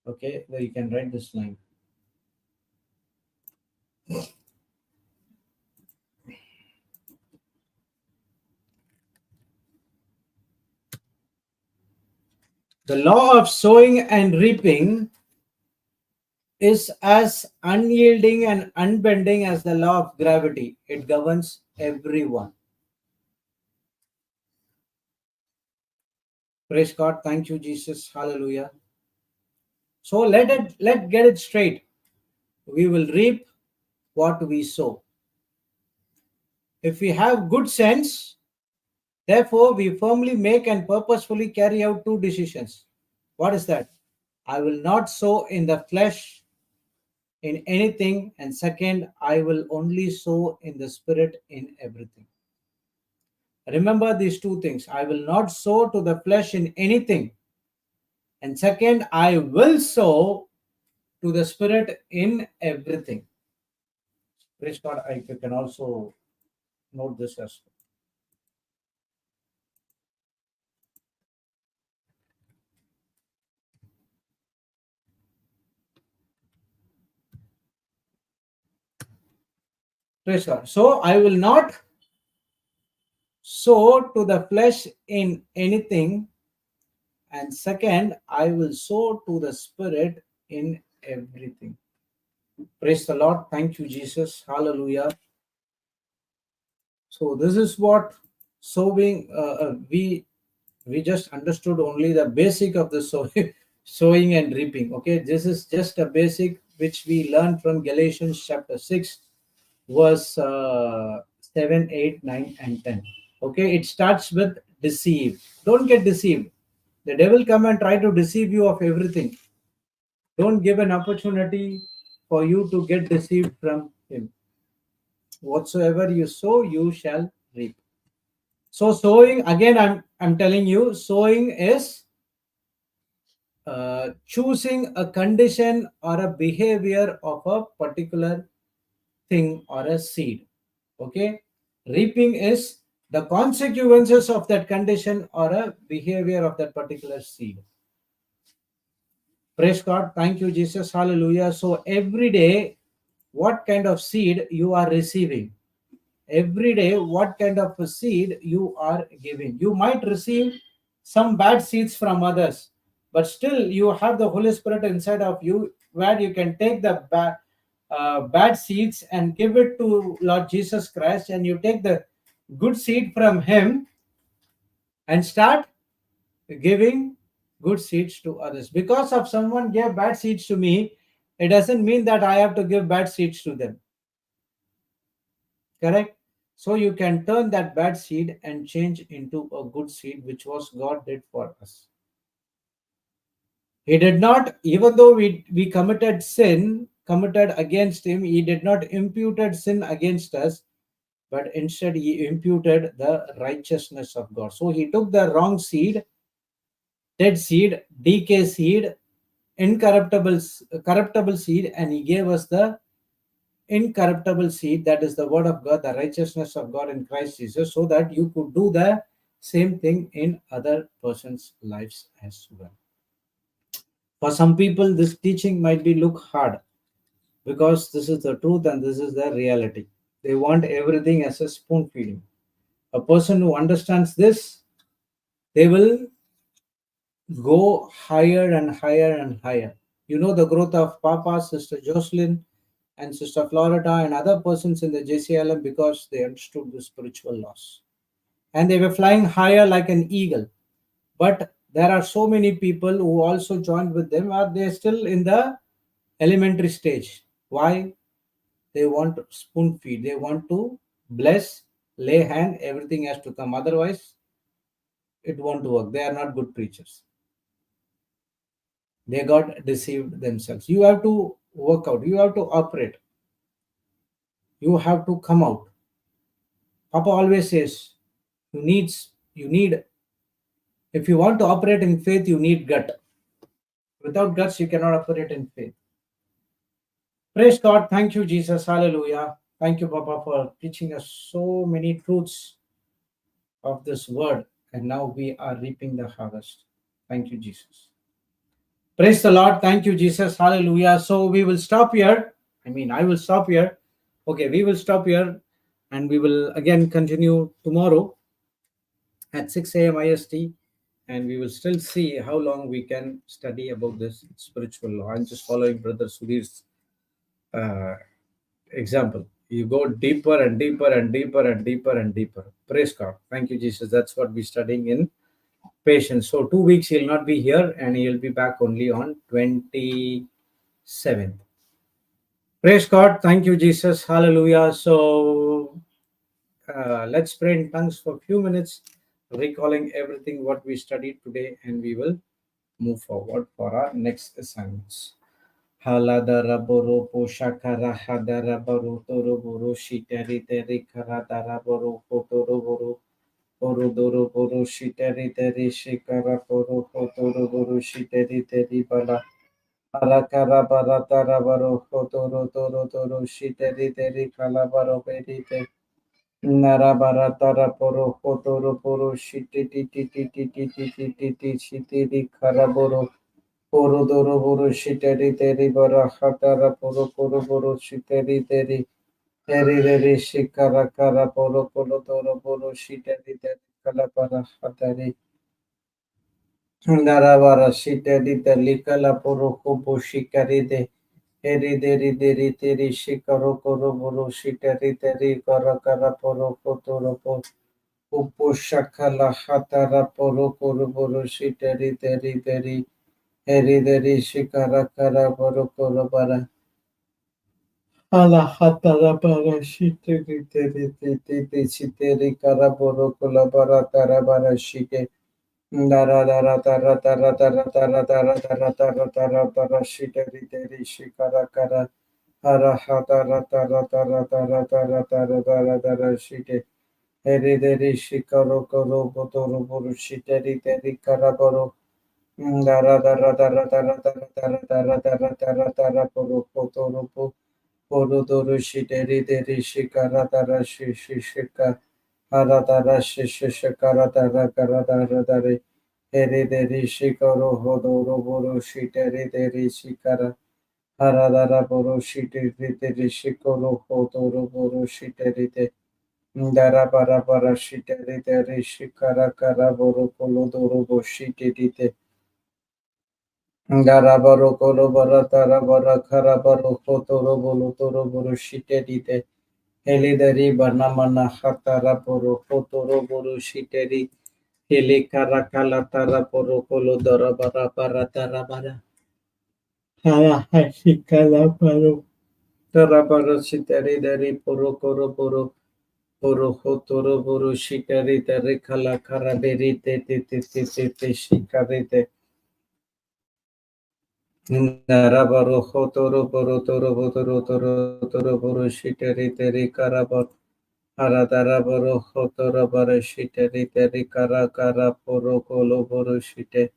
Okay, well, you can write this line. The law of sowing and reaping is as unyielding and unbending as the law of gravity. It governs everyone. Praise God. Thank you, Jesus. Hallelujah. So let get it straight. We will reap what we sow. If we have good sense, therefore we firmly make and purposefully carry out two decisions. What is that? I will not sow in the flesh in anything, and second, I will only sow in the spirit in everything. Remember these two things. I will not sow to the flesh in anything, And second, I will sow to the Spirit in everything. Praise God. You can also note this as well. Praise God. So I will not sow to the flesh in anything. And second, I will sow to the Spirit in everything. Praise the Lord. Thank you, Jesus. Hallelujah. So this is what sowing. We just understood only the basic of the sowing, sowing and reaping. Okay, this is just a basic which we learned from Galatians chapter 6, verse 7, 8, 9, and 10. Okay, it starts with deceive. Don't get deceived. The devil come and try to deceive you of everything. Don't give an opportunity for you to get deceived from him. Whatsoever you sow, you shall reap. So sowing again, I'm telling you, sowing is choosing a condition or a behavior of a particular thing or a seed. Okay, reaping is the consequences of that condition or a behavior of that particular seed. Praise God. Thank you, Jesus. Hallelujah. So every day, what kind of seed you are receiving? Every day, what kind of a seed you are giving? You might receive some bad seeds from others, but still you have the Holy Spirit inside of you where you can take the bad seeds and give it to Lord Jesus Christ, and you take the good seed from Him and start giving good seeds to others. Because of someone gave bad seeds to me, it doesn't mean that I have to give bad seeds to them. Correct? So you can turn that bad seed and change into a good seed, which was God did for us. He did not, even though we committed sin, committed against him, he did not imputed sin against us, but instead he imputed the righteousness of God. So he took the wrong seed, dead seed, decay seed, incorruptible corruptible seed, and he gave us the incorruptible seed, that is the word of God, the righteousness of God in Christ Jesus, so that you could do the same thing in other persons' lives as well. For some people, this teaching might be look hard because this is the truth and this is the reality. They want everything as a spoon feeding. A person who understands this, they will go higher and higher and higher. You know the growth of Papa, Sister Jocelyn, and Sister Florida and other persons in the JCILM because they understood the spiritual laws. And they were flying higher like an eagle. But there are so many people who also joined with them, or they're still in the elementary stage. Why? They want to spoon feed. They want to bless, lay hand, everything has to come. Otherwise, it won't work. They are not good preachers. They got deceived themselves. You have to work out. You have to operate. You have to come out. Papa always says, you need, if you want to operate in faith, you need gut. Without guts, you cannot operate in faith. Praise God. Thank you, Jesus. Hallelujah. Thank you, Papa, for teaching us so many truths of this word. And now we are reaping the harvest. Thank you, Jesus. Praise the Lord. Thank you, Jesus. Hallelujah. So we will stop here. I will stop here. Okay, we will stop here and we will again continue tomorrow at 6 a.m. IST, and we will still see how long we can study about this spiritual law. I'm just following Brother Sudhir's uh, example. You go deeper and deeper and deeper and deeper and deeper. Praise God. Thank you, Jesus. That's what we're studying in patience. So 2 weeks he'll not be here and he'll be back only on 27th. Praise God. Thank you, Jesus. Hallelujah. So let's pray in tongues for a few minutes, recalling everything what we studied today, and we will move forward for our next assignments. Haladara poshakara hadara toro shiteri teri karadara kotoro Poro doro poro shiteri teri shikara poro kotoro poro shiteri teri bala. Arakara bara tara baro kotoro toro toro shiteri teri kala baro peri te. Nara bara tara poro kotoro poro shiteri ti ti ti ti ti ti ti ti shiteri kara boro. Poro doro poro shiteri teri bara hatara poro poro poro shiteri teri. Teri teri shikara kara poro poro toro poro shiteri teri kala bara hatari. Naravara shiteri teri kala poro kopo shikari de. Eri deri deri teri shikaro koro poro shiteri teri kara kara poro kotoro poro. Upo shakala hatara poro koro poro shiteri teri teri. Eri deri shikara kara poro koro bara. Ala hatara bara shiteri teri teri shiteri kara poro kola bara tara bara shite. Dara dara dara dara dara dara dara dara dara dara dara shiteri teri shikara kara. Hara hatara dara dara dara dara dara dara dara shite. Eri deri shikaro koro botoro boro shiteri teri kara boro. Dara dara dara dara dara dara dara dara dara dara boro botoro bo. Boro doro shiteri teri shikara dara shishika. Hara dara shishikara dara kara dara dara. Eri deri shikaro hodoro boro shiteri teri shikara. Hara dara boro shiteri teri shikoro hodoro boro shiteri te. Dara bara bara shiteri teri shikara kara boro kolo doro bo shiteri te. Dara baro kolo bara tara bara kara baro hodoro bolo toro boro shiteri te. Heli deri bana mana hatara boro hodoro boro shiteri. Heli kara kala tara boro kolo dara bara bara tara bara. Hara hashi kala baro. Tara bara shiteri deri poro koro boro. Poro hotoro boro shikari tari kala kara beri te te te te te te shikari te. Nara baro hotoro boro toro boro toro toro boro shikari tari kara boro. Hara tara boro hotoro boro shikari tari kara kara poro kolo boro shite.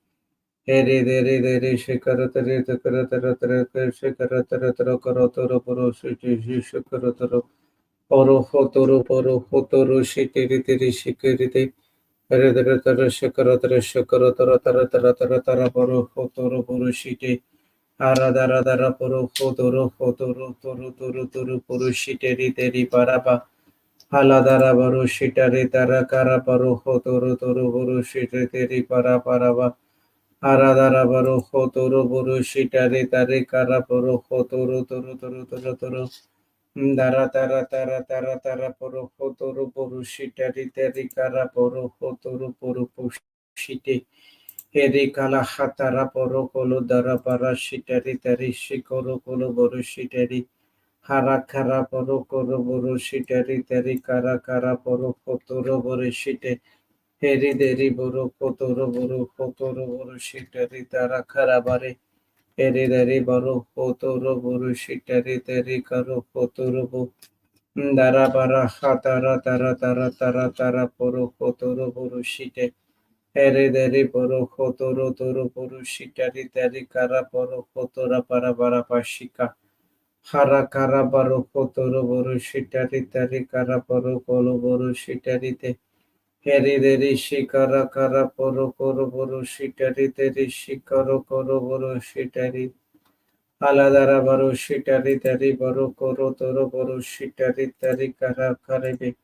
Heri deri deri shikara tari takara tara tara shikara tara tara kara toro boro shite shikara tara. Poro hotoro shikari tari shikari te. Tara shakara tara shakara tara tara tara tara tara poro hotoro poro shite. Hara dara dara poro hotoro hotoro toro toro toro poro shite ri teri parapa. Hala dara poro shite ri tara kara poro hotoro toro poro shite teri para parava. Hara dara poro hotoro poro shite ri tari kara poro hotoro toro toro toro toro. Dara tara tara tara tara poro hotoro poro shite ri teri kara poro hotoro poro shite. Heri kala hatara poro kolo dara para shiteri teri shikoro kolo boru shiteri. Hara kara poro kolo boru shiteri teri kara kara poro kotoro boru shite. Heri deri boru kotoro boru shiteri tara kara bare. Heri deri boru kotoro boru shiteri teri karo kotoro bo. Dara bara hatara tara tara tara tara poro kotoro boru shite. Ere deri poro kotoro toro poro shitari tari kara poro kotora para para pashika. Hara kara paro kotoro poro shitari tari kara poro kolo poro shitari te. Ere deri shikara kara poro koro poro shitari tari shikaro koro poro shitari. Aladara poro shitari tari poro koro toro poro shitari tari kara karebe.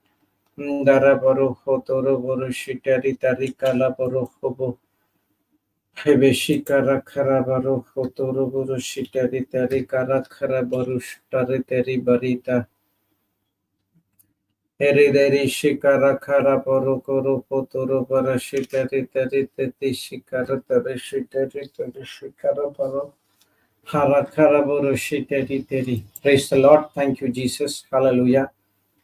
Dara poro kotoro poro shitari tari kala poro kobo. Hebeshikara Karabaro Hotoroboro Shitari Tari Karakarabaru Shtari Teri Barita Heridari Shikara Karabaro Koro Potoro Barashitari Tari Teti Shikara Tari Shitari Tari Shikara Baro Harakaraboro Shitari Teri. Praise the Lord. Thank you, Jesus. Hallelujah.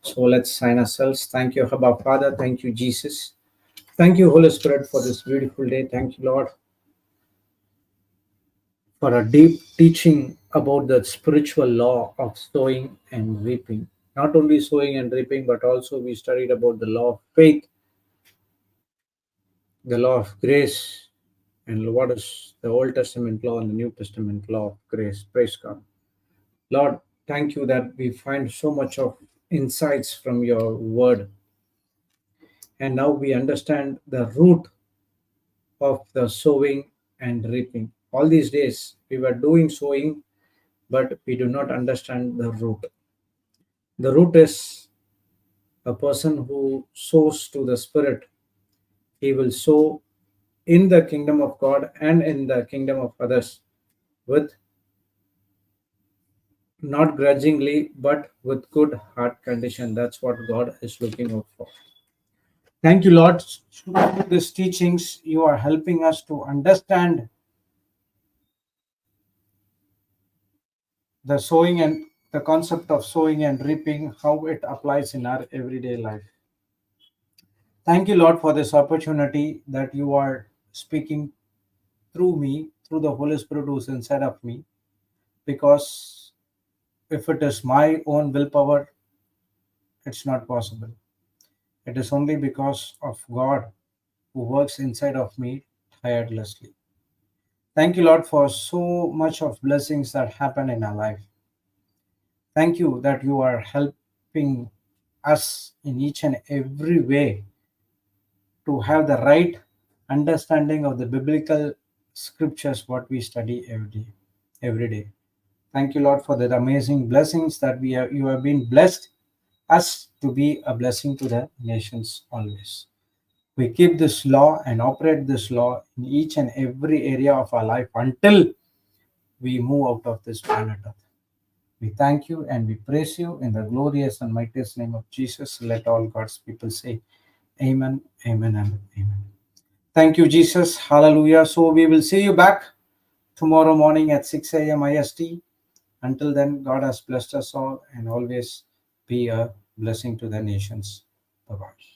So let's sign ourselves. Thank you, Abba Father. Thank you, Jesus. Thank you, Holy Spirit, for this beautiful day. Thank you, Lord, for a deep teaching about the spiritual law of sowing and reaping. Not only sowing and reaping, but also we studied about the law of faith the law of grace, and what is the Old Testament law and the New Testament law of grace. Praise God. Lord, thank you that we find so much of insights from your word. And now we understand the root of the sowing and reaping. All these days we were doing sowing, but we do not understand the root. The root is a person who sows to the Spirit. He will sow in the kingdom of God and in the kingdom of others with not grudgingly, but with good heart condition. That's what God is looking out for. Thank you, Lord. Through these teachings, you are helping us to understand the sowing and the concept of sowing and reaping, how it applies in our everyday life. Thank you, Lord, for this opportunity that you are speaking through me, through the Holy Spirit who's inside of me. Because if it is my own willpower, it's not possible. It is only because of God who works inside of me tirelessly. Thank you, Lord, for so much of blessings that happen in our life. Thank you that you are helping us in each and every way to have the right understanding of the biblical scriptures what we study every day. Thank you, Lord, for the amazing blessings that you have been blessed us to be a blessing to the nations always. We keep this law and operate this law in each and every area of our life until we move out of this planet Earth. We thank you and we praise you in the glorious and mightiest name of Jesus. Let all God's people say, Amen, Amen, and Amen. Thank you, Jesus. Hallelujah. So we will see you back tomorrow morning at 6 a.m. IST. Until then, God has blessed us all and always be a blessing to the nations. Bye-bye.